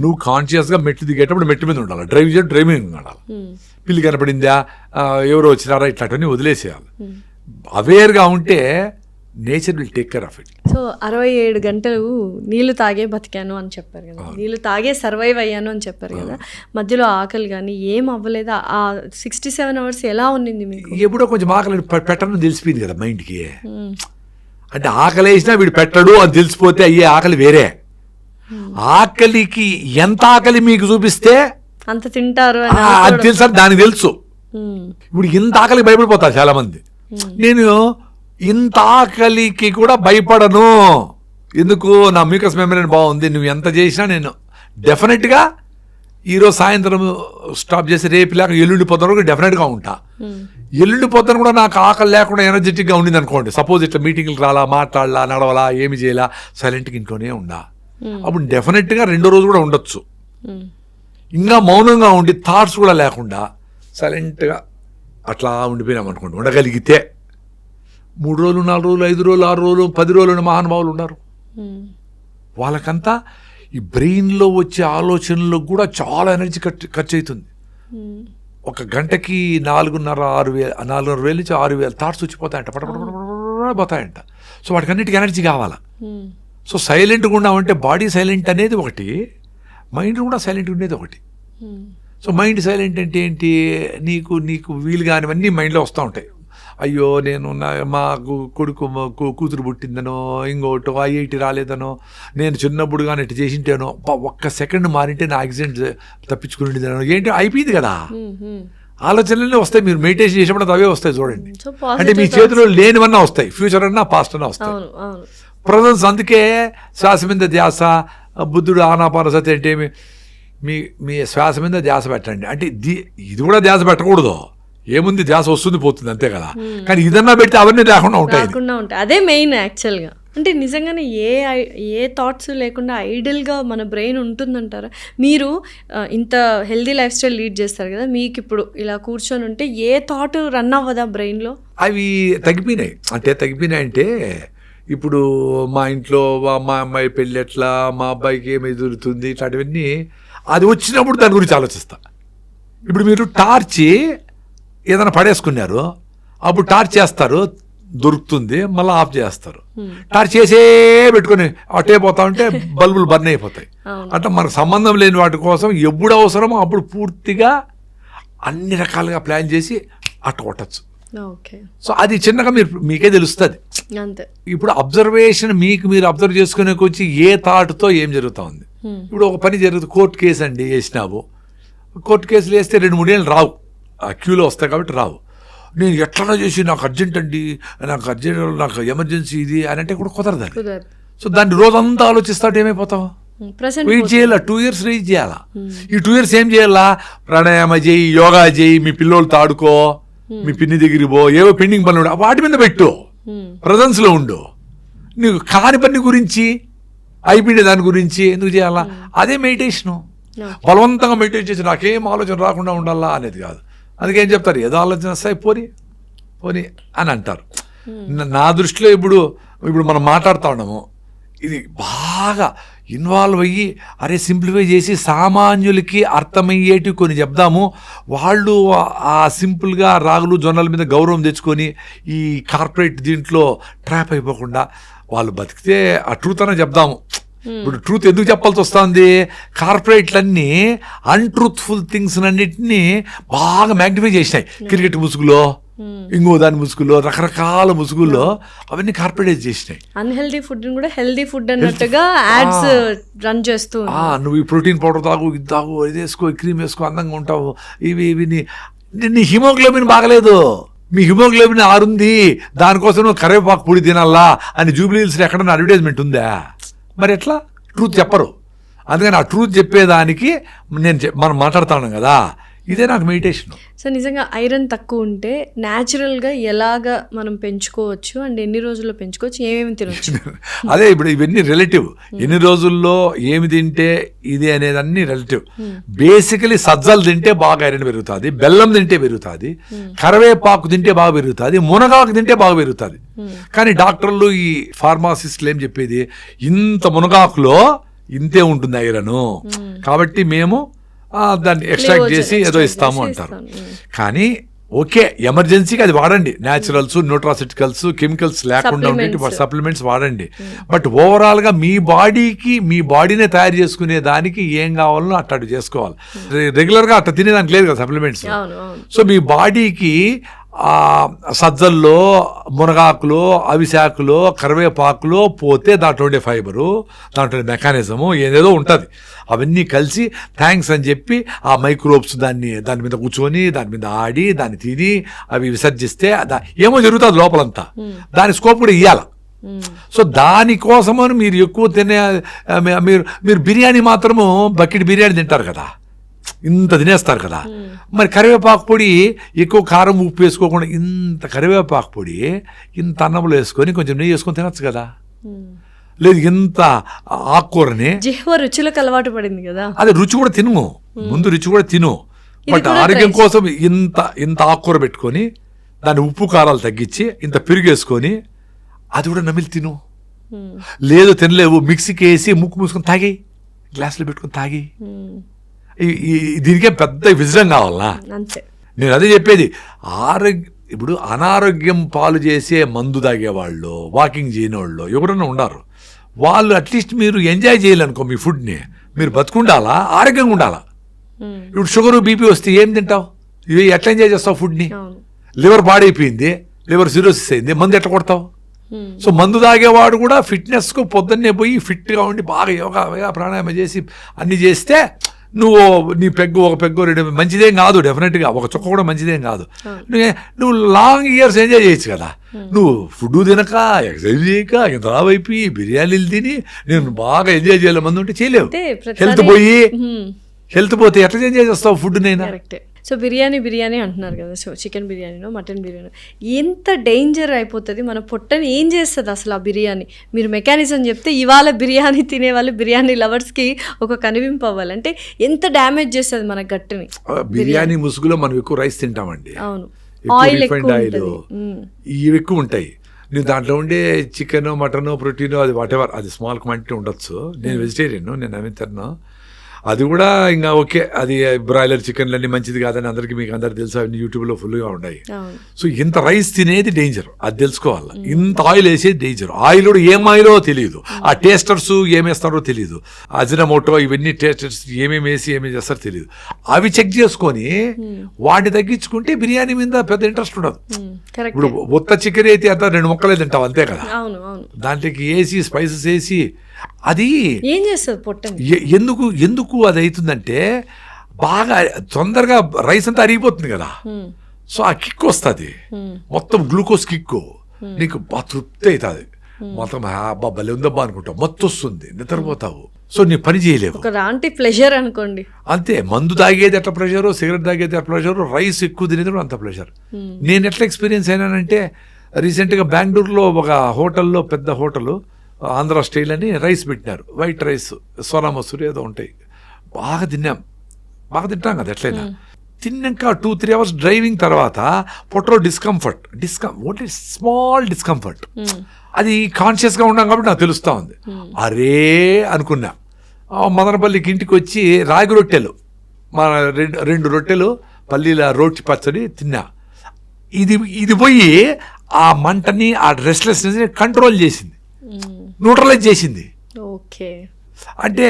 నువ్వు కాన్షియస్గా మెట్లు దిగేటప్పుడు మెట్టు మీద ఉండాలి, డ్రైవింగ్ ఉండాలి. పిల్లి కనపడిందా, ఎవరో వచ్చినారా, ఇట్లాంటివన్నీ వదిలేసేయాలి. అవేర్గా ఉంటే nature will take care of it. So 67 గంటలు నీళ్లు తాగే బతికాను అని చెప్పారు కదా, నీళ్లు తాగే సర్వైవ్ అయ్యాను అని చెప్పారు కదా, మధ్యలో ఆకలి కానీ ఏం అవ్వలేదా? ఆ 67 అవర్స్ ఎలా ఉన్నింది మీకు? ఎప్పుడో కొంచెం ఆకలి పెట్టడం తెలిసిపోయింది కదా మైండ్కి. అంటే ఆకలి వేసినా వీడు పెట్టడు అని తెలిసిపోతే అయ్యే ఆకలి వేరే. ఆకలికి ఎంత ఆకలి మీకు చూపిస్తే అంత తింటారు అది తెలుసా, దానికి తెలుసు. ఇప్పుడు ఇంత ఆకలికి భయపడిపోతారు చాలా మంది. నేను ఇంత ఆకలికి కూడా భయపడను, ఎందుకు? నా మ్యూకస్ మెంబ్రేన్ బాగుంది. నువ్వు ఎంత చేసినా నేను డెఫినెట్గా ఈరోజు సాయంత్రం స్టాప్ చేసి రేపు లేక ఎల్లుండి పొద్దున వరకు డెఫినెట్గా ఉంటా. ఎల్లుండి పొద్దున కూడా నాకు ఆకలి లేకుండా ఎనర్జెటిక్గా ఉండింది అనుకోండి, సపోజ్ ఇట్లా మీటింగ్కి రాలా, మాట్లాడాలా, నడవలా, ఏమి చేయాలా, సైలెంట్గా ఇంట్లోనే ఉండా, అప్పుడు డెఫినెట్గా 2వ రోజు కూడా ఉండొచ్చు. ఇంకా మౌనంగా ఉండి థాట్స్ కూడా లేకుండా సైలెంట్గా అట్లా ఉండిపోయినాం అనుకోండి, ఉండగలిగితే 3 రోజులు 4 రోజులు 5 రోజులు 6 రోజులు 10 రోజులు మహానుభావులు ఉన్నారు. వాళ్ళకంతా ఈ బ్రెయిన్లో వచ్చే ఆలోచనలకు కూడా చాలా ఎనర్జీ ఖర్చు అవుతుంది. ఒక గంటకి 4,500 నుంచి 6,000 థాట్స్ వచ్చిపోతాయంట, పోతాయంట. సో వాటికి అన్నిటికీ ఎనర్జీ కావాలా. సో సైలెంట్గా ఉన్నామంటే బాడీ సైలెంట్ అనేది ఒకటి, మైండ్ కూడా సైలెంట్ ఉండేది ఒకటి. సో మైండ్ సైలెంట్ అంటే ఏంటి, నీకు వీలు కానివన్నీ మైండ్లో వస్తూ ఉంటాయి. అయ్యో నేను మాకు కొడుకు కూతురు పుట్టిందనో ఇంకోటో IIT రాలేదనో నేను చిన్నప్పుడు కానీ ఇటు చేసింటేనో ఒక్క సెకండ్ మారింటే నా యాక్సిడెంట్ తప్పించుకునేదనో ఏంటో అయిపోయింది కదా. ఆలోచనలే వస్తాయి. మీరు మెడిటేషన్ చేసినప్పుడు అవే వస్తాయి చూడండి. అంటే మీ చేతిలో లేనివన్నా వస్తాయి, ఫ్యూచర్ అన్నా పాస్ట్ అన్నా వస్తాయి. ప్రజెన్స్. అందుకే శ్వాస మీద ధ్యాస, బుద్ధుడు ఆనాపానసతి అంటే మీ శ్వాస మీద ధ్యాస పెట్టండి అంటే ఇది కూడా ధ్యాస పెట్టకూడదు. ఏముంది, ధ్యాస వస్తుంది పోతుంది అంతే కదా. కానీ ఇదన్నా పెడితే అవన్నీ లేకుండా ఉంటాయి. అదే మెయిన్ యాక్చువల్గా. అంటే నిజంగానే ఏ థాట్స్ లేకుండా ఐడియల్గా మన బ్రెయిన్ ఉంటుందంటారా? మీరు ఇంత హెల్దీ లైఫ్ స్టైల్ లీడ్ చేస్తారు కదా, మీకు ఇప్పుడు ఇలా కూర్చొని ఉంటే ఏ థాట్ రన్ అవ్వదా బ్రెయిన్లో? అవి తగ్గిపోయినాయి. అంటే ఇప్పుడు మా ఇంట్లో మా అమ్మాయి పెళ్ళి ఎట్లా, మా అబ్బాయికి ఏమి ఎదురుతుంది, ఇట్లాంటివన్నీ అది వచ్చినప్పుడు దాని గురించి ఆలోచిస్తా. ఇప్పుడు మీరు టార్చ్ ఏదైనా పడేసుకున్నారు, అప్పుడు టార్చ్ చేస్తారు, దొరుకుతుంది, మళ్ళీ ఆఫ్ చేస్తారు. టార్చ్ చేసే పెట్టుకుని అటే పోతా ఉంటే బల్బులు బర్న్ అయిపోతాయి. అట్లా మనకు సంబంధం లేని వాటి కోసం ఎప్పుడు అవసరమో అప్పుడు పూర్తిగా అన్ని రకాలుగా ప్లాన్ చేసి అట్ట కొట్టచ్చు. సో అది చిన్నగా మీకే తెలుస్తుంది. ఇప్పుడు అబ్జర్వేషన్ మీరు అబ్జర్వ్ చేసుకునే వచ్చి ఏ థాట్తో ఏం జరుగుతూ ఉంది. ఇప్పుడు ఒక పని జరుగుతుంది, కోర్టు కేసు అండి వేసినావు, కోర్టు కేసులు వేస్తే 2-3 ఏళ్ళు రావు, ఆ క్యూలో వస్తాయి కాబట్టి రావు. నేను ఎట్లన్నా చేసి నాకు అర్జెంట్ అండి, నాకు ఎమర్జెన్సీ ఇది అని అంటే కూడా కుదరదు. సో దాన్ని రోజంతా ఆలోచిస్తాడు, ఏమైపోతావు? వెయిట్ చేయాలా, 2 years వెయిట్ చేయాలా. ఈ 2 years ఏం చేయాలా? ప్రాణాయామ చేయి, యోగా చేయి, మీ పిల్లోళ్ళతో ఆడుకో, మీ పిన్ని దగ్గరికి పో, ఏవో పెండింగ్ పనులు వాటి మీద పెట్టు, ప్రజెన్స్ లో ఉండు. నీకు కాని పని గురించి అయిపోయిన దాని గురించి ఎందుకు చేయాలా? అదే మెడిటేషను. బలవంతంగా మెడిటేట్ చేసి నాకేం ఆలోచన రాకుండా ఉండాలా అనేది కాదు. అందుకేం చెప్తారు, ఏదో ఆలోచన వస్తాయి పోని అని అంటారు. నా దృష్టిలో ఇప్పుడు మనం మాట్లాడుతూ ఉన్నాము, ఇది బాగా ఇన్వాల్వ్ అయ్యి అరే సింప్లిఫై చేసి సామాన్యులకి అర్థమయ్యేటివి కొన్ని చెప్దాము. వాళ్ళు ఆ సింపుల్గా రాగులు జొన్నల మీద గౌరవం తెచ్చుకొని ఈ కార్పొరేట్ దీంట్లో ట్రాప్ అయిపోకుండా వాళ్ళు బతికితే ఆ ట్రూత్ అనే చెప్దాము. ఇప్పుడు ట్రూత్ ఎందుకు చెప్పాల్సి వస్తుంది? కార్పొరేట్లన్నీ అన్ట్రూత్ఫుల్ థింగ్స్ అన్నిటినీ బాగా మ్యాగ్నిఫై చేసినాయి. క్రికెట్ ముసుగులో, ఇంకో దాని ముసుగులో, రకరకాల ముసుగుల్లో అవన్నీ కార్పొరేట్ చేసినాయి. అన్హెల్దీ ఫుడ్ కూడా హెల్దీ ఫుడ్ అన్నట్టుగా యాడ్స్ రన్ చేస్తూ, నువ్వు ఈ ప్రోటీన్ పౌడర్ తాగు, ఇది తాగు, ఇది వేసుకో, క్రీమ్ వేసుకో, అందంగా ఉంటావు, ఇవి నీ హిమోగ్లోబిన్ బాగలేదు, మీ హిమోగ్లోబిన్ 6 ఉంది, దానికోసం నువ్వు కరివేపాకు పొడి తినాలా అని జూబ్లీ హిల్స్లో ఎక్కడన్నా అడ్వర్టైజ్మెంట్ ఉందా? మరి ఎట్లా? ట్రూత్ చెప్పరు. అందుకని ఆ ట్రూత్ చెప్పేదానికి మనం మాట్లాడుతున్నాం కదా, ఇదే నాకు మెడిటేషన్. సో నిజంగా ఐరన్ తక్కువ ఉంటే న్యాచురల్గా ఎలాగా మనం పెంచుకోవచ్చు అండ్ ఎన్ని రోజుల్లో పెంచుకోవచ్చు, ఏమేమి తినవచ్చు? అదే ఇప్పుడు ఇవన్నీ రిలేటివ్. ఎన్ని రోజుల్లో ఏమి తింటే ఇది అనేది అన్ని రిలేటివ్. బేసికలీ సజ్జలు తింటే బాగా ఐరన్ పెరుగుతుంది, బెల్లం తింటే పెరుగుతుంది, కరివేపాకు తింటే బాగా పెరుగుతుంది, మునగాకు తింటే బాగా పెరుగుతుంది. కానీ డాక్టర్లు ఈ ఫార్మాసిస్టులు ఏం చెప్పేది, ఇంత మునగాకులో ఇంతే ఉంటుంది ఐరను, కాబట్టి మేము దాన్ని ఎక్స్ట్రాక్ట్ చేసి ఏదో ఇస్తాము అంటారు. కానీ ఓకే, ఎమర్జెన్సీకి అది వాడండి, న్యాచురల్స్, న్యూట్రాసిటికల్స్, కెమికల్స్ లేకుండా ఉండే సప్లిమెంట్స్ వాడండి. బట్ ఓవరాల్గా మీ బాడీనే తయారు చేసుకునే దానికి ఏం కావాలో అట్లా చేసుకోవాలి. రెగ్యులర్గా అట్లా తినేదానికి లేదు కదా సప్లిమెంట్స్. సో మీ బాడీకి సజ్జల్లో, మునగాకులో, అవిశాకులో, కరివేపాకులో పోతే దాంట్లో ఉండే ఫైబరు, దాంట్లో మెకానిజము ఏదేదో ఉంటుంది. అవన్నీ కలిసి థ్యాంక్స్ అని చెప్పి ఆ మైక్రోబ్స్ దాని మీద కూర్చొని, దాని మీద ఆడి, దాన్ని తిని అవి విసర్జిస్తే ఏమో జరుగుతుంది లోపలంతా. దాని స్కోప్ కూడా ఇవ్వాలి. సో దానికోసమని మీరు ఎక్కువ మీరు బిర్యానీ మాత్రము బకెట్ బిర్యానీ తింటారు కదా, ఇంత తినేస్తారు కదా. మరి కరివేపాకు పొడి ఎక్కువ కారం ఉప్పు వేసుకోకుండా ఇంత కరివేపాకు పొడి ఇంత అన్నంలో వేసుకొని కొంచెం నెయ్యి వేసుకొని తినచ్చు కదా. లేదు ఇంత ఆకుకూరని జిహ్వ రుచులకు అలవాటు పడింది కదా, అదే రుచి కూడా తిను, ముందు రుచి కూడా తిను. బట్ ఆరోగ్యం కోసం ఇంత ఆకుకూర పెట్టుకొని దాన్ని ఉప్పు కారాలు తగ్గించి ఇంత పెరుగేసుకొని అది కూడా నమిలి తిను. లేదు తినలేవు, మిక్సీకి వేసి ముక్కు మూసుకొని తాగి, గ్లాసులో పెట్టుకొని తాగి. దీనికే పెద్ద విజయం కావాలా? నేను అదే చెప్పేది. ఇప్పుడు అనారోగ్యం పాలు చేసే మందు తాగేవాళ్ళు, వాకింగ్ చేయని వాళ్ళు ఎవరన్నా ఉన్నారు, వాళ్ళు అట్లీస్ట్ మీరు ఎంజాయ్ చేయాలనుకో మీ ఫుడ్ని, మీరు బతుకుండాలా, ఆరోగ్యంగా ఉండాలా. ఇప్పుడు షుగర్ బీపీ వస్తే ఏం తింటావు? ఇవి ఎట్లా ఎంజాయ్ చేస్తావు ఫుడ్ని? లివర్ పాడైపోయింది, లివర్ సిరోసిస్ అయింది, మందు ఎట్లా కొడతావు? సో మందు తాగేవాడు కూడా ఫిట్నెస్కు పొద్దున్నే పోయి ఫిట్గా ఉండి బాగా యోగా ప్రాణాయామం చేసి అన్ని చేస్తే నువ్వు నీ పెగ్గు ఒక పెగ్గు రెండు మంచిదేం కాదు, డెఫినెట్గా ఒక చుక్క కూడా మంచిదేం కాదు. నువ్వు లాంగ్ ఇయర్స్ ఎంజాయ్ చేయొచ్చు కదా. నువ్వు ఫుడ్ తినక ఎక్సర్సైజ్ చేయక ఇంత రావైపోయి బిర్యానీలు తిని నేను బాగా ఎంజాయ్ చేయాలి మంది ఉంటే చేయలేవు. హెల్త్ పోతే ఎట్లా ఎంజాయ్ చేస్తావు ఫుడ్? నైనా సో బిర్యానీ అంటున్నారు కదా, సో చికెన్ బిర్యానీనో మటన్ బిర్యానీ ఎంత డేంజర్ అయిపోతుంది మన పొట్టని, ఏం చేస్తుంది అసలు ఆ బిర్యానీ? మీరు మెకానిజం చెప్తే ఇవాళ బిర్యానీ తినేవాళ్ళు బిర్యానీ లవర్స్కి ఒక కనివింపు అవ్వాలంటే ఎంత డ్యామేజ్ చేస్తుంది మన గట్టుని. బిర్యానీ ముసుగులో మనం ఎక్కువ రైస్ తింటామండి. అవును, ఆయిల్ ఇవి ఎక్కువ ఉంటాయి. నేను దాంట్లో ఉండే చికెన్ మటన్ ప్రోటీన్ అది వాటెవర్ అది స్మాల్ క్వాంటిటీ ఉండొచ్చు. నేను వెజిటేరియన్, నేను అవి తిన్నాను. అది కూడా ఇంకా ఓకే, అది బ్రాయిలర్ చికెన్లు అన్నీ మంచిది కాదని అందరికీ మీకు అందరికి తెలుసు, అవన్నీ యూట్యూబ్లో ఫుల్గా ఉన్నాయి. సో ఇంత రైస్ తినేది డేంజర్, అది తెలుసుకోవాలి. ఇంత ఆయిల్ వేసేది డేంజర్. ఆయిల్ కూడా ఏం ఆయిలో తెలియదు, ఆ టేస్టర్స్ ఏమేస్తారో తెలియదు, అజినమోటో ఇవన్నీ టేస్టర్స్ ఏమేమి వేసి ఏమేమి చేస్తారో తెలియదు. అవి చెక్ చేసుకొని వాటిని తగ్గించుకుంటే బిర్యానీ మీద పెద్ద ఇంట్రెస్ట్ ఉండదు. ఇప్పుడు ఉత్త చికెన్ అయితే అంతా 2 ముక్కలే తింటావు అంతే కదా, దాంట్లోకి వేసి స్పైసెస్ వేసి అది ఏం చేస్తుంది పొట్టని. ఎందుకు అది అవుతుందంటే బాగా తొందరగా రైస్ అంతా అరిగిపోతుంది కదా. సో ఆ కిక్ వస్తుంది, మొత్తం గ్లూకోజ్ కిక్, నీకు బాగా తృప్తి అవుతుంది. మొత్తం భలే ఉందబ్బా అనుకుంటావు, మత్తు వస్తుంది, నిద్రపోతావు. సో నీ పని చేయలేవు, ప్లెజర్ అనుకోండి అంతే. మందు తాగేది ఎట్లా ప్రెషరు, సిగరెట్ తాగేది ఎట్లా ప్రెషరు, రైస్ ఎక్కువ తినేది కూడా అంత ప్రెషర్. నేను ఎట్లా ఎక్స్పీరియన్స్ అయినానంటే రీసెంట్గా బెంగళూరులో ఒక హోటల్లో, పెద్ద హోటల్ ఆంధ్ర స్టైల్ అని రైస్ పెట్టినారు, వైట్ రైస్, సోనా మసూరి ఏదో ఉంటాయి. బాగా తింటాం కదా ఎట్లయినా. తిన్నాక 2-3 అవర్స్ డ్రైవింగ్ తర్వాత పొట్టలో ఓన్లీ స్మాల్ డిస్కంఫర్ట్. అది కాన్షియస్గా ఉన్నాం కాబట్టి నాకు తెలుస్తూ ఉంది. అరే అనుకున్నా. మదనపల్లికి ఇంటికి వచ్చి రాగి రొట్టెలు, మన 2 రొట్టెలు పల్లీల రోటి పచ్చడి తిన్నా. ఇది పోయి ఆ మంటని, ఆ రెస్ట్లెస్నెస్ని కంట్రోల్ చేసింది, న్యూట్రలైజ్ చేసింది. ఓకే, అంటే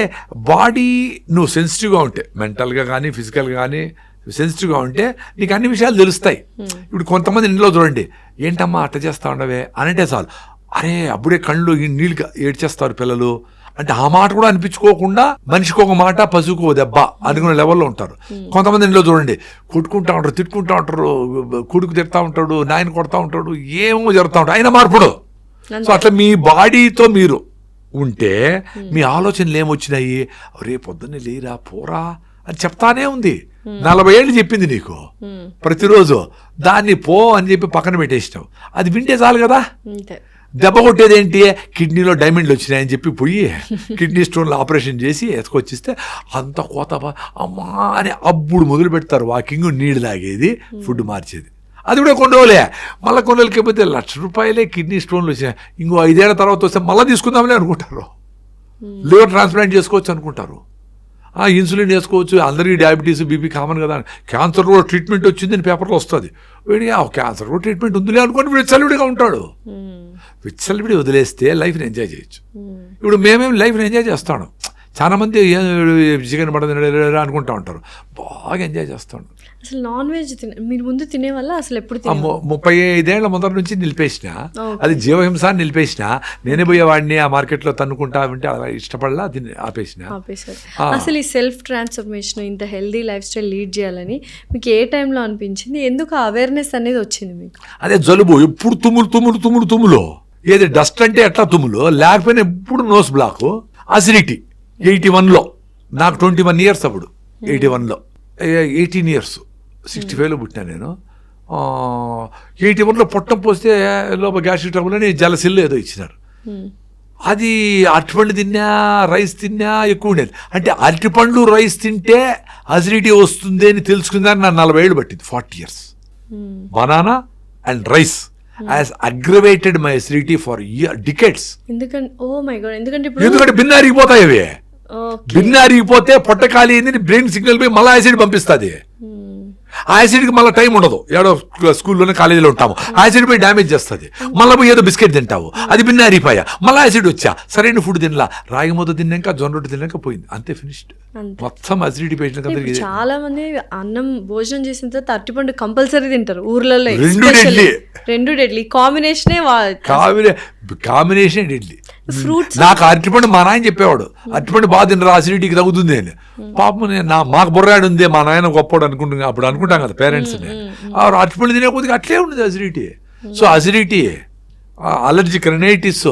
బాడీ నువ్వు సెన్సిటివ్గా ఉంటే, మెంటల్గా కానీ ఫిజికల్గా కానీ సెన్సిటివ్గా ఉంటే నీకు అన్ని విషయాలు తెలుస్తాయి. ఇప్పుడు కొంతమంది ఇంట్లో చూడండి, ఏంటమ్మా అట్ట చేస్తా ఉండవే అనంటే చాలు, అరే అప్పుడే కళ్ళు నీళ్ళు ఏడ్చేస్తారు పిల్లలు అంటే ఆ మాట కూడా అనిపించుకోకుండా మనిషికి ఒక మాట పశువుకు ఓ దెబ్బ అనుకునే లెవెల్లో ఉంటారు. కొంతమంది ఇంట్లో చూడండి, కొట్టుకుంటా ఉంటారు, తిట్టుకుంటా ఉంటారు, కొడుకు తిడతా ఉంటాడు, నాయన కొడతా ఉంటాడు, ఏమో జరుగుతూ ఉంటాడు, అయినా మార్పుడు. సో అట్లా మీ బాడీతో మీరు ఉంటే మీ ఆలోచనలు ఏమొచ్చినాయి, రేపు పొద్దున్నే లేరా పోరా అని చెప్తానే ఉంది. 40 ఏళ్ళు చెప్పింది నీకు ప్రతిరోజు, దాన్ని పో అని చెప్పి పక్కన పెట్టేసినావు. అది వింటే చాలు కదా. దెబ్బ కొట్టేది ఏంటి, కిడ్నీలో డైమండ్లు వచ్చినాయని చెప్పి పోయి కిడ్నీ స్టోన్లో ఆపరేషన్ చేసి ఎత్తుకొచ్చిస్తే అంత కోత అమ్మా అని అప్పుడు మొదలు పెడతారు వాకింగ్, నీళ్ళు తాగేది, ఫుడ్ మార్చేది. అది కూడా కొన్ని రోజులే, మళ్ళీ కొన్ని రోజులకి పోతే ₹1,00,000 కిడ్నీ స్టోన్లు వచ్చినాయి, ఇంకో 5 ఏళ్ల తర్వాత వస్తే మళ్ళీ తీసుకుందామని అనుకుంటారు. లివర్ ట్రాన్స్ప్లాంట్ చేసుకోవచ్చు అనుకుంటారు, ఇన్సులిన్ వేసుకోవచ్చు, అందరికీ డయాబెటీస్ బీపీ కామన్ కదా. క్యాన్సర్ కూడా ట్రీట్మెంట్ వచ్చిందని పేపర్లో వస్తుంది. వీడికి క్యాన్సర్ కూడా ట్రీట్మెంట్ ఉందిలే అనుకోని విచ్చలవిడిగా ఉంటాడు. విచ్చలవిడి వదిలేస్తే లైఫ్ని ఎంజాయ్ చేయొచ్చు. ఇప్పుడు మేమేమి లైఫ్ని ఎంజాయ్ చేస్తాను, చాలా మంది చికెన్ మటన్ అనుకుంటా ఉంటారు, బాగా ఎంజాయ్ చేస్తాను. అసలు నాన్ వెజ్ మీరు ముందు తినే వల్ల అసలు ఎప్పుడు 35 ఏళ్ల ముందర నుంచి నిలిపేసిన, అది జీవహింస నిలిపేసిన. నేనే పోయేవాడిని ఆ మార్కెట్లో తన్నుకుంటా ఉంటే అలా ఇష్టపడలా, దీన్ని ఆపేశారు. అసలు ఈ సెల్ఫ్ ట్రాన్స్ఫర్మేషన్, ఇంత హెల్దీ లైఫ్ స్టైల్ లీడ్ చేయాలని మీకు ఏ టైంలో అనిపించింది? ఎందుకు అవేర్నెస్ అనేది వచ్చింది మీకు? అదే జలుబు, ఎప్పుడు తుమ్ములు, ఏది డస్ట్ అంటే ఎట్లా తుమ్ములు, లేకపోయినా ఎప్పుడు నోస్ బ్లాక్, అసిడిటీ. 81లో నాకు 21 ఇయర్స్, అప్పుడు 81లో 18 ఇయర్స్, 65లో పుట్టినా నేను. 81లో పొట్టం పోస్తే లోపల గ్యాస్ట్రిక్ ట్రబుల్ అని జలసిల్లు ఏదో ఇచ్చినారు. అది అరటిపండు తిన్నా, రైస్ తిన్నా ఎక్కువ ఉండేది. అంటే అరటిపండు రైస్ తింటే అసిడిటీ వస్తుంది అని తెలుసుకుందాన్ని నాకు 40 ఏళ్ళు పట్టింది, 40 years. Banana and rice has aggravated my acidity for decades. ఎందుకంటే భిన్న అరిగిపోతాయి అవి. భిన్న అరిగిపోతే పొట్ట ఖాళీ అయింది, బ్రెయిన్ సిగ్నల్ పోయి మళ్ళీ యాసిడ్ పంపిస్తుంది. ఆ యాసిడ్కి మళ్ళీ టైం ఉండదు, ఏడో స్కూల్లోనే కాలేజీలో ఉంటాము, యాసిడ్ పోయి డ్యామేజ్ చేస్తుంది, మళ్ళీ పోయి ఏదో బిస్కెట్ తింటావు, అది భిన్న అరిపోయా, మళ్ళీ యాసిడ్ వచ్చా, సరైన ఫుడ్ తినలా, రాగి ముద్ద తిన్నాక జొన్న రొట్టె తిన్నాక పోయింది, అంతే ఫినిష్డ్. మొత్తం అసిడిటీ పేషెంట్ ఇప్పుడు చాలా మంది అన్నం భోజనం చేసిన తర్వాత అరటిపండు కంపల్సరీ తింటారు ఊర్లలో, రెండు డెడ్లీ కాంబినేషన్ డెడ్లీ. ఫ్రూట్స్ నాకు అరటిపండు మా నాయన చెప్పేవాడు, అరటిపండు బాగా తినరా అసిడిటీకి తగ్గుతుంది అని. పాపం మాకు బుర్రాడు ఉంది, మా నాయన గొప్పవాడు అనుకుంటున్నా, అప్పుడు అనుకుంటాం కదా పేరెంట్స్ని, అరటిపండు తినే కొద్దిగా అట్లే ఉండదు acidity. So acidity, allergic rhinitis,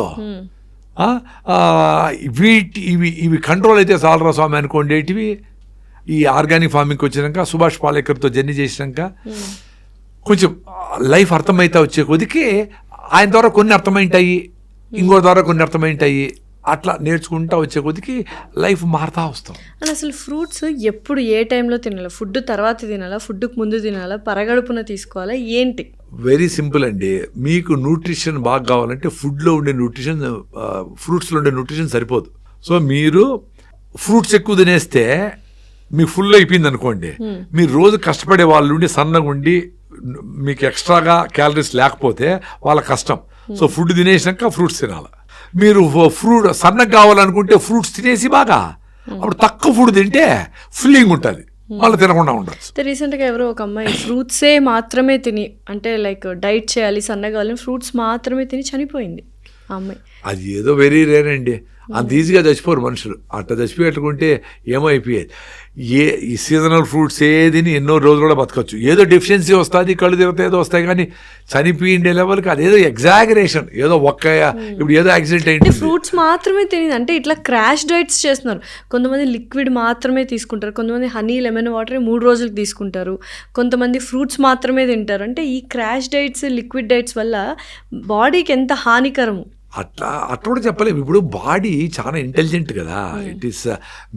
ఇవి కంట్రోల్ అయితే చాలరా స్వామి అనుకోండేటివి. ఈ ఆర్గానిక్ ఫార్మింగ్కి వచ్చినాక, సుభాష్ పాలేకర్తో జర్నీ చేసినాక కొంచెం లైఫ్ అర్థమైతే వచ్చే కొద్దికి ఆయన ద్వారా కొన్ని అర్థమైంటాయి, ఇంకో ద్వారా కొన్ని అర్థమైంటాయి, అట్లా నేర్చుకుంటా వచ్చే కొద్దికి లైఫ్ మారుతా వస్తాం. అని అసలు ఫ్రూట్స్ ఎప్పుడు ఏ టైంలో తినాలా? ఫుడ్ తర్వాత తినాలా, ఫుడ్కి ముందు తినాలా, పరగడుపున తీసుకోవాలా, ఏంటి? వెరీ సింపుల్ అండి. మీకు న్యూట్రిషన్ బాగా కావాలంటే ఫుడ్లో ఉండే న్యూట్రిషన్, ఫ్రూట్స్లో ఉండే న్యూట్రిషన్ సరిపోదు. సో మీరు ఫ్రూట్స్ ఎక్కువ తినేస్తే మీకు ఫుల్ అయిపోయింది అనుకోండి, మీరు రోజు కష్టపడే వాళ్ళు ఉండి సన్నగా ఉండి మీకు ఎక్స్ట్రాగా క్యాలరీస్ లేకపోతే వాళ్ళ కష్టం. సో ఫుడ్ తినేసినాక ఫ్రూట్స్ తినాలి. మీరు ఫ్రూట్ సన్నగా కావాలనుకుంటే ఫ్రూట్స్ తినేసి బాగా, అప్పుడు తక్కువ ఫుడ్ తింటే ఫిల్లింగ్ ఉంటుంది, మళ్ళీ తినకుండా ఉండొచ్చు. రీసెంట్గా ఎవరో ఒక అమ్మాయి ఫ్రూట్సే మాత్రమే తిని, అంటే లైక్ డైట్ చేయాలి సన్నగా కావాలని ఫ్రూట్స్ మాత్రమే తిని చనిపోయింది ఆ అమ్మాయి. అది ఏదో వెరీ రేర్ అండి, అంత ఈజీగా చచ్చిపోరు మనుషులు. అట్లా చచ్చిపోయేట్టుకుంటే ఏమైపోయేది. ఈ సీజనల్ ఫ్రూట్స్ ఏదిని ఎన్నో రోజులు కూడా బతకచ్చు. ఏదో డెఫిషియన్సీ వస్తుంది, కళ్ళు తిరిగితే ఏదో వస్తాయి, కానీ చనిపోయిండే లెవెల్కి అదేదో ఎగ్జాగరేషన్, ఏదో ఇప్పుడు ఏదో యాక్సిడెంట్ అయింది. ఫ్రూట్స్ మాత్రమే తిని, అంటే ఇట్లా క్రాష్ డైట్స్ చేస్తున్నారు. కొంతమంది లిక్విడ్ మాత్రమే తీసుకుంటారు, కొంతమంది హనీ లెమన్ వాటర్ 3 రోజులకు తీసుకుంటారు, కొంతమంది ఫ్రూట్స్ మాత్రమే తింటారు. అంటే ఈ క్రాష్ డైట్స్, లిక్విడ్ డైట్స్ వల్ల బాడీకి ఎంత హానికరము. అట్లా కూడా చెప్పలేము. ఇప్పుడు బాడీ చాలా ఇంటెలిజెంట్ కదా, it is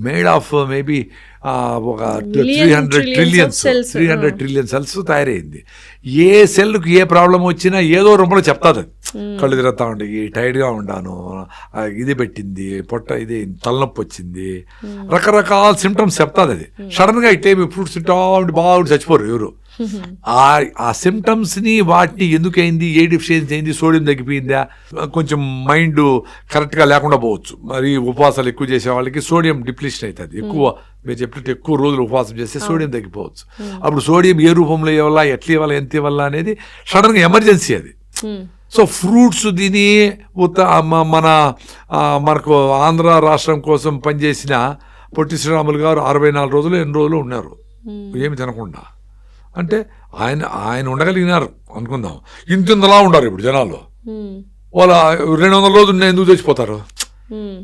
made of maybe ఒక 300 ట్రిలియన్ సెల్స్ తయారైంది. ఏ సెల్కి ఏ ప్రాబ్లం వచ్చినా ఏదో రూపంలో చెప్తాది. కళ్ళు తిరుగుతా ఉంటాయి, టైర్డ్గా ఉండాను, ఇది పెట్టింది పొట్ట, ఇది తలనొప్పి వచ్చింది, రకరకాల సిమ్టమ్స్ చెప్తాది. అది సడన్గా ఇట్టే ఫ్రూట్స్ తింటా ఉంటే బాగా చచ్చిపోరు ఎవరు. ఆ సిమ్టమ్స్ని వాటిని ఎందుకైంది, ఏ డెఫిషియన్సీ అయింది, సోడియం తగ్గిపోయిందా, కొంచెం మైండ్ కరెక్ట్గా లేకుండా పోవచ్చు. మరి ఉపవాసాలు ఎక్కువ చేసే వాళ్ళకి సోడియం డిప్లీషన్ అవుతుంది ఎక్కువ. మీరు చెప్పినట్టు ఎక్కువ రోజులు ఉపవాసం చేస్తే సోడియం తగ్గిపోవచ్చు. అప్పుడు సోడియం ఏ రూపంలో ఇవ్వాలా, ఎట్లా ఇవ్వాలా, ఎంత ఇవ్వాలా అనేది సడన్గా ఎమర్జెన్సీ అది. సో ఫ్రూట్స్ తిని మనకు ఆంధ్ర రాష్ట్రం కోసం పనిచేసిన పొట్టి శ్రీరాములు గారు 64 రోజులు ఎన్ని రోజులు ఉన్నారు ఏమి తినకుండా. అంటే ఆయన ఉండగలిగినారు అనుకుందాం. ఇంతలా ఉండారు ఇప్పుడు జనాలు. వాళ్ళ 200 రోజులు ఎందుకు చచ్చిపోతారు?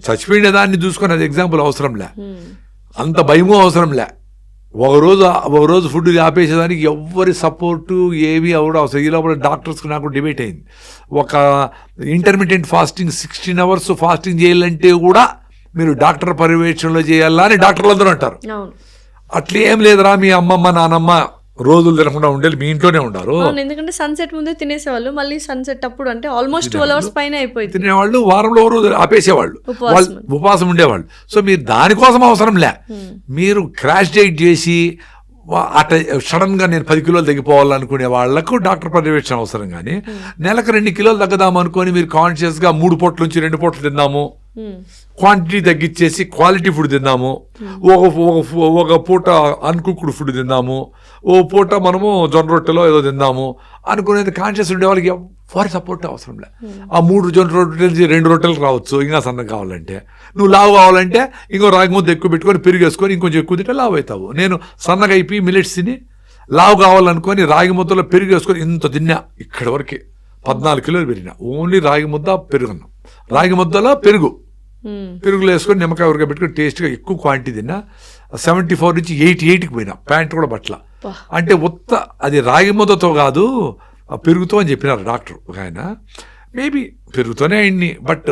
చచ్చిపోయిన దాన్ని చూసుకొని అది ఎగ్జాంపుల్ అవసరంలే, అంత భయమూ అవసరంలే. ఒకరోజు ఫుడ్ ఆపేసేదానికి ఎవరి సపోర్టు ఏవి అవడం అవసరం. ఈ లోపల డాక్టర్స్కి నాకు డిబేట్ అయింది. ఒక ఇంటర్మీడియట్ ఫాస్టింగ్ 16 hours ఫాస్టింగ్ చేయాలంటే కూడా మీరు డాక్టర్ పర్యవేక్షణలో చేయాలా అని డాక్టర్లు అందరూ అంటారు. అట్లా ఏం లేదురా, మీ అమ్మమ్మ నానమ్మ రోజులు తినకుండా ఉండేది మీ ఇంట్లోనే ఉండారు. ఎందుకంటే సన్సెట్ ముందే తినేసేవాళ్ళు, మళ్ళీ సన్సెట్ అప్పుడు అంటే ఆల్మోస్ట్ 12 hours పైన అయిపోయింది. తినేవాళ్ళు, వారంలో ఒక రోజు ఆపేసేవాళ్ళు, ఉపవాసం ఉండేవాళ్ళు. సో మీరు దానికోసం అవసరం లే, మీరు క్రాష్ డైట్ చేసి అట్లా సడన్గా నేను 10 కిలోలు తగ్గిపోవాలనుకునే వాళ్లకు డాక్టర్ పర్యవేక్షణ అవసరం. కానీ నెలకు 2 కిలోలు తగ్గదాం అనుకొని మీరు కాన్షియస్గా 3 పూట్ల నుంచి 2 పూటలు తిన్నాము, క్వాంటిటీ తగ్గించేసి క్వాలిటీ ఫుడ్ తిన్నాము, ఒక పూట అన్కుక్డ్ ఫుడ్ తిన్నాము, ఓ పూట మనము జొన్న రొట్టెలో ఏదో తిన్నాము అనుకునేది కాన్షియస్ ఉండే వాళ్ళకి ఎవరి సపోర్ట్ అవసరం లే. ఆ 3 జొన్న రొట్టెలు 2 రొట్టెలు రావచ్చు. ఇంకా సన్నగా కావాలంటే, నువ్వు లావు కావాలంటే ఇంకో రాగి ముద్ద ఎక్కువ పెట్టుకొని పెరుగు వేసుకొని ఇంకొంచెం ఎక్కువ తింటే లావు అవుతావు. నేను సన్నగా అయిపోయి మిలెట్స్ తిని లావు కావాలనుకొని రాగి ముద్దలో పెరుగు వేసుకొని ఇంత తిన్నా, ఇక్కడి వరకు 14 కిలోలు పెరిగినా. ఓన్లీ రాగి ముద్ద పెరుగున్నాం, రాగి ముద్దలో పెరుగులో వేసుకొని నిమ్మకాయ ఉరగా పెట్టుకొని టేస్ట్గా ఎక్కువ క్వాంటిటీ తిన్నా. 74 నుంచి 88కి పోయినా, ప్యాంట్ కూడా బట్టల. అంటే అది రాగి ముద్దతో కాదు పెరుగుతో అని చెప్పినారు డాక్టర్ ఒక ఆయన. మేబీ పెరుగుతూనే అయింది, బట్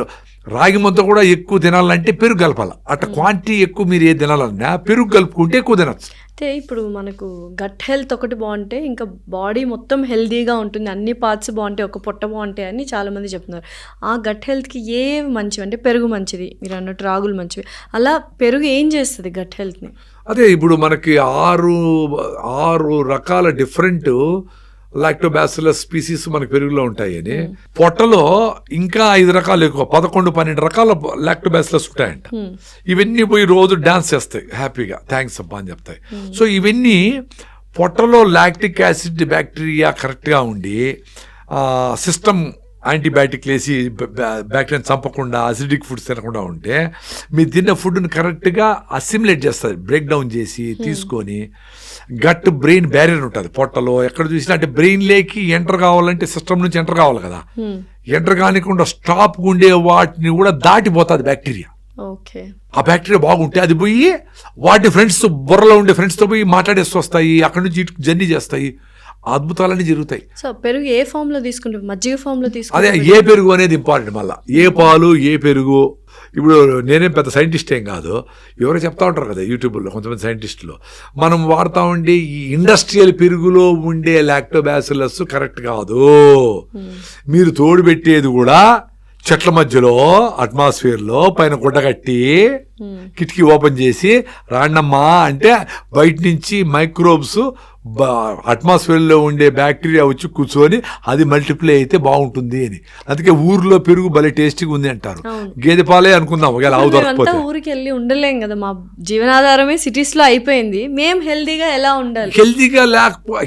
రాగి ముద్ద కూడా ఎక్కువ తినాలంటే పెరుగు కలపాలి. అట్లా క్వాంటిటీ ఎక్కువ మీరు ఏది తినాలన్నా పెరుగు కలుపుకుంటే ఎక్కువ తినచ్చు. అయితే ఇప్పుడు మనకు గట్ హెల్త్ ఒకటి బాగుంటే ఇంకా బాడీ మొత్తం హెల్దీగా ఉంటుంది, అన్ని పార్ట్స్ బాగుంటాయి, ఒక పొట్ట బాగుంటాయి అని చాలామంది చెప్తున్నారు. ఆ గట్ హెల్త్కి ఏవి మంచివి అంటే పెరుగు మంచిది, మీరు అన్నట్టు రాగులు మంచివి. అలా పెరుగు ఏం చేస్తుంది గట్ హెల్త్ని? అదే ఇప్పుడు మనకి ఆరు రకాల డిఫరెంట్ లాక్టోబాసిల్లస్ స్పీసీస్ మనకి పెరుగులో ఉంటాయని, పొట్టలో ఇంకా 5 రకాలు ఎక్కువ 11-12 రకాల లాక్టోబాసిల్లస్ ఉంటాయంట. ఇవన్నీ పోయి రోజు డాన్స్ చేస్తాయి హ్యాపీగా, థ్యాంక్స్ అబ్బా అని చెప్తాయి. సో ఇవన్నీ పొట్టలో లాక్టిక్ యాసిడ్ బ్యాక్టీరియా కరెక్ట్గా ఉండి సిస్టమ్ యాంటీబయాటిక్ వేసి బ్యాక్టీరియాని చంపకుండా అసిడిక్ ఫుడ్స్ తినకుండా ఉంటే మీరు తిన్న ఫుడ్ని కరెక్ట్గా అసిమిలేట్ చేస్తుంది, బ్రేక్ డౌన్ చేసి తీసుకొని. గట్ బ్రెయిన్ బ్యారియర్ ఉంటుంది పొట్టలో, ఎక్కడ చూసినా అంటే బ్రెయిన్ లేకి ఎంటర్ కావాలంటే సిస్టమ్ నుంచి ఎంటర్ కావాలి కదా, ఎంటర్ కానికుండా స్టాప్ ఉండే వాటిని కూడా దాటిపోతుంది బ్యాక్టీరియా. ఆ బ్యాక్టీరియా బాగుంటే అది పోయి వాటి ఫ్రెండ్స్తో, బుర్రలో ఉండే ఫ్రెండ్స్తో పోయి మాట్లాడేసి వస్తాయి, అక్కడి నుంచి జర్నీ చేస్తాయి, అద్భుతాలన్నీ జరుగుతాయి. సో పెరుగు ఏ ఫామ్ లో తీసుకుంటే, మజ్జిగ ఫామ్ లో తీసుకుంటే? అదే ఏ పెరుగు అనేది ఇంపార్టెంట్. మళ్ళీ ఏ పాలు ఏ పెరుగు. ఇప్పుడు నేనేం పెద్ద సైంటిస్ట్ ఏం కాదు, ఎవరో చెప్తా ఉంటారు కదా యూట్యూబ్లో కొంతమంది సైంటిస్టులు, మనం వాడుతూ ఉండే ఈ ఇండస్ట్రియల్ పెరుగులో ఉండే లాక్టోబాసిల్లస్ కరెక్ట్ కాదు. మీరు తోడు పెట్టేది కూడా చెట్ల మధ్యలో అట్మాస్ఫియర్లో పైన గుడ్డ కట్టి కిటికీ ఓపెన్ చేసి రాండమ్మా అంటే బయట నుంచి మైక్రోబ్స్ అట్మాస్ఫియర్లో ఉండే బ్యాక్టీరియా వచ్చి కూర్చొని అది మల్టిప్లై అయితే బాగుంటుంది అని. అందుకే ఊర్లో పెరుగు భలే టేస్టీగా ఉంది అంటారు. గేదె పాలే అనుకుందాం, ఒకవేళ ఆవు దొరకకపోతే. ఊరికి వెళ్ళి ఉండలేం కదా, మా జీవనాధారమే సిటీస్ లో అయిపోయింది, మేము హెల్దీగా ఎలా ఉండాలి?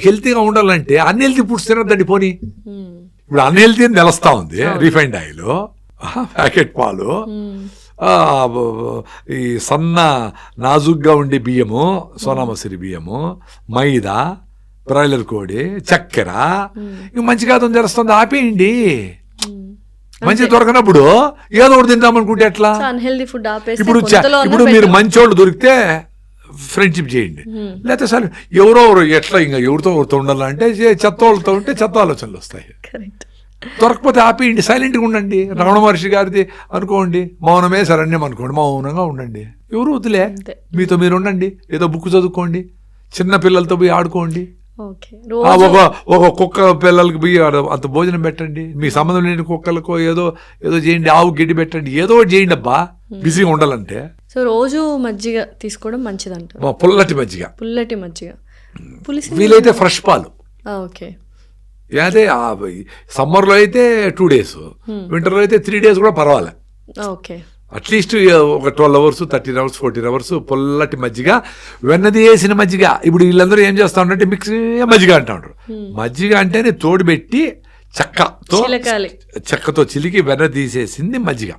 హెల్తీగా ఉండాలంటే అన్హెల్తీ ఫుడ్స్ తినద్దండి పోనీ. ఇప్పుడు అన్హెల్తీ అని తెలుస్తా ఉంది, రిఫైండ్ ఆయిల్, ప్యాకెట్ పాలు, ఈ సన్న నాజుగ్గా ఉండే బియ్యము, సోనామసూరి బియ్యము, మైదా, బ్రాయిలర్ కోడి, చక్కెర, ఇవి మంచి కాదని తెలుస్తుంది. ఆపేయండి. మంచి దొరకనప్పుడు ఏదో ఒకటి తిందామనుకుంటే ఎట్లా? అన్హెల్దీ ఫుడ్ ఇప్పుడు మీరు మంచోళ్ళు దొరికితే ఫ్రెండ్షిప్ చేయండి, లేకపోతే సరే ఎవరో ఎట్లా ఇంకా ఎవరితో ఉండాలంటే చెత్త వాళ్ళతో ఉంటే చెత్త ఆలోచనలు వస్తాయి. దొరకపోతే ఆపేయండి, సైలెంట్గా ఉండండి. రమణ మహర్షి గారిది అనుకోండి, మౌనమే శరణ్యం అనుకోండి, మౌనంగా ఉండండి, ఎవరు వదిలే, మీతో మీరు ఉండండి, ఏదో బుక్ చదువుకోండి, చిన్న పిల్లలతో పోయి ఆడుకోండి, ఒక కుక్క పిల్లలకి పోయి అంత భోజనం పెట్టండి, మీ సంబంధం లేని కుక్కలకు ఏదో చేయండి, ఆవు గడ్డి పెట్టండి, ఏదో చేయండి అబ్బా, బిజీగా ఉండాలంటే. సో రోజు మజ్జిగ తీసుకోవడం మంచిదంట. పుల్లటి మజ్జిగ, వీలైతే ఫ్రెష్ పాలు. ఓకే. అదే సమ్మర్లో అయితే 2 days, వింటర్లో అయితే 3 days కూడా పర్వాలే. ఓకే. అట్లీస్ట్ ఒక 12 hours, 13 hours, 14 hours పుల్లటి మజ్జిగ, వెన్నది వేసిన మజ్జిగ. ఇప్పుడు వీళ్ళందరూ ఏం చేస్తా ఉంటారంటే మిక్స్ మజ్జిగ అంటా ఉంటారు. మజ్జిగ అంటేనే తోడు పెట్టి చెక్కతో చిలికి వెన్న తీసేసింది మజ్జిగ.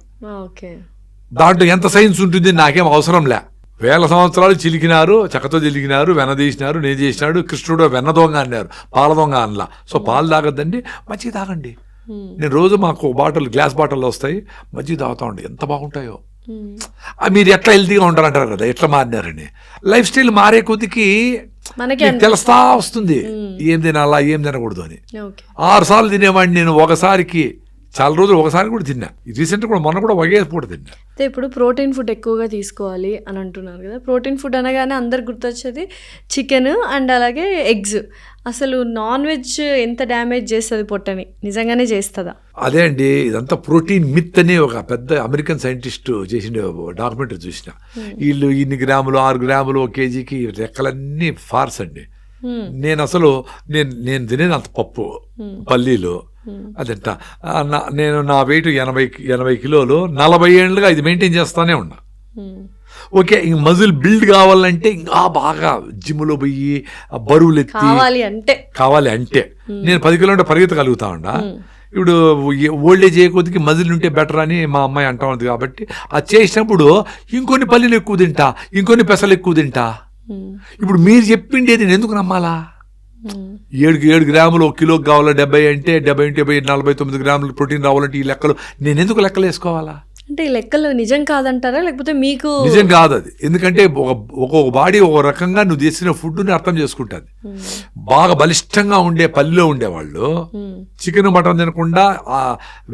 దాంట్లో ఎంత సైన్స్ ఉంటుంది నాకేం అవసరం లే. 1000 సంవత్సరాలు చిలికినారు, చెక్కతో చిలికినారు, వెన్న తీసినారు, నేను చేసినాడు. కృష్ణుడు వెన్న దొంగ అన్నారు, పాల దొంగ అనలా. సో పాలు తాగద్దండి, మజ్జిగ తాగండి. నేను రోజు మాకు గ్లాస్ బాటిల్లో వస్తాయి, మజ్జిగ తాగుతా ఉండి ఎంత బాగుంటాయో. మీరు ఎట్లా హెల్తీగా ఉంటారంటారు కదా, ఎట్లా మారినారని. లైఫ్ స్టైల్ మారే కొద్దికి తెలుస్తా వస్తుంది ఏం తినాలా ఏం తినకూడదు అని. 6 సార్లు తినేవాడిని నేను, ఒకసారికి చాలా రోజులు ఒకసారి కూడా తిన్నా. రీసెంట్ కూడా మొన్న కూడా ఒకే పూట తిన్నా. ఇప్పుడు ప్రోటీన్ ఫుడ్ ఎక్కువగా తీసుకోవాలి అని అంటున్నారు కదా. ప్రోటీన్ ఫుడ్ అనగానే అందరు గుర్తొచ్చేది చికెన్ అండ్ అలాగే ఎగ్స్. అసలు నాన్ వెజ్ ఎంత డ్యామేజ్ చేస్తుంది పొట్టని, నిజంగానే చేస్తుందా? అదే అండి, ఇదంతా ప్రోటీన్ మిత్ అని ఒక పెద్ద అమెరికన్ సైంటిస్ట్ చేసిన డాక్యుమెంటరీ చూసిన. వీళ్ళు 2 గ్రాములు 6 గ్రాములు 1 kgకి లెక్కలన్నీ ఫార్స్ అండి. నేను అసలు నేను తినేది అంత పప్పు, పల్లీలు, అదంట. నేను నా వెయిట్ 80 కిలోలు, 40 ఏళ్ళుగా ఇది మెయింటైన్ చేస్తానే ఉన్నా. ఓకే, ఇంక మజిల్ బిల్డ్ కావాలంటే ఇంకా బాగా జిమ్లో పోయి బరువులు ఎత్తి కావాలి అంటే నేను 10 కిలోమీటర్ పరిగెత్తగలుగుతా ఉన్నా. ఇప్పుడు ఓల్డేజ్ ఏ కొద్దికి మజిల్ ఉంటే బెటర్ అని మా అమ్మాయి అంటా ఉంది. కాబట్టి అది చేసినప్పుడు ఇంకొన్ని పల్లీలు ఎక్కువ తింటా, ఇంకొన్ని పెసలు ఎక్కువ తింటా. ఇప్పుడు మీరు చెప్పిండేది నేను ఎందుకు నమ్మాలా? 7 గ్రాములు 1 కిలోకి కావాలా, 70 అంటే 70 40 49 గ్రాములు ప్రోటీన్ రావాలంటే ఈ లెక్కలు నేను ఎందుకు లెక్కలు వేసుకోవాలా? అంటే ఈ లెక్కలు నిజం కాదంటారా, లేకపోతే మీకు నిజం కాదు అది. ఎందుకంటే ఒక్కొక్క బాడీ ఒక రకంగా నువ్వు చేసిన ఫుడ్ని అర్థం చేసుకుంటుంది. బాగా బలిష్టంగా ఉండే పల్లెలో ఉండేవాళ్ళు చికెన్ మటన్ తినకుండా ఆ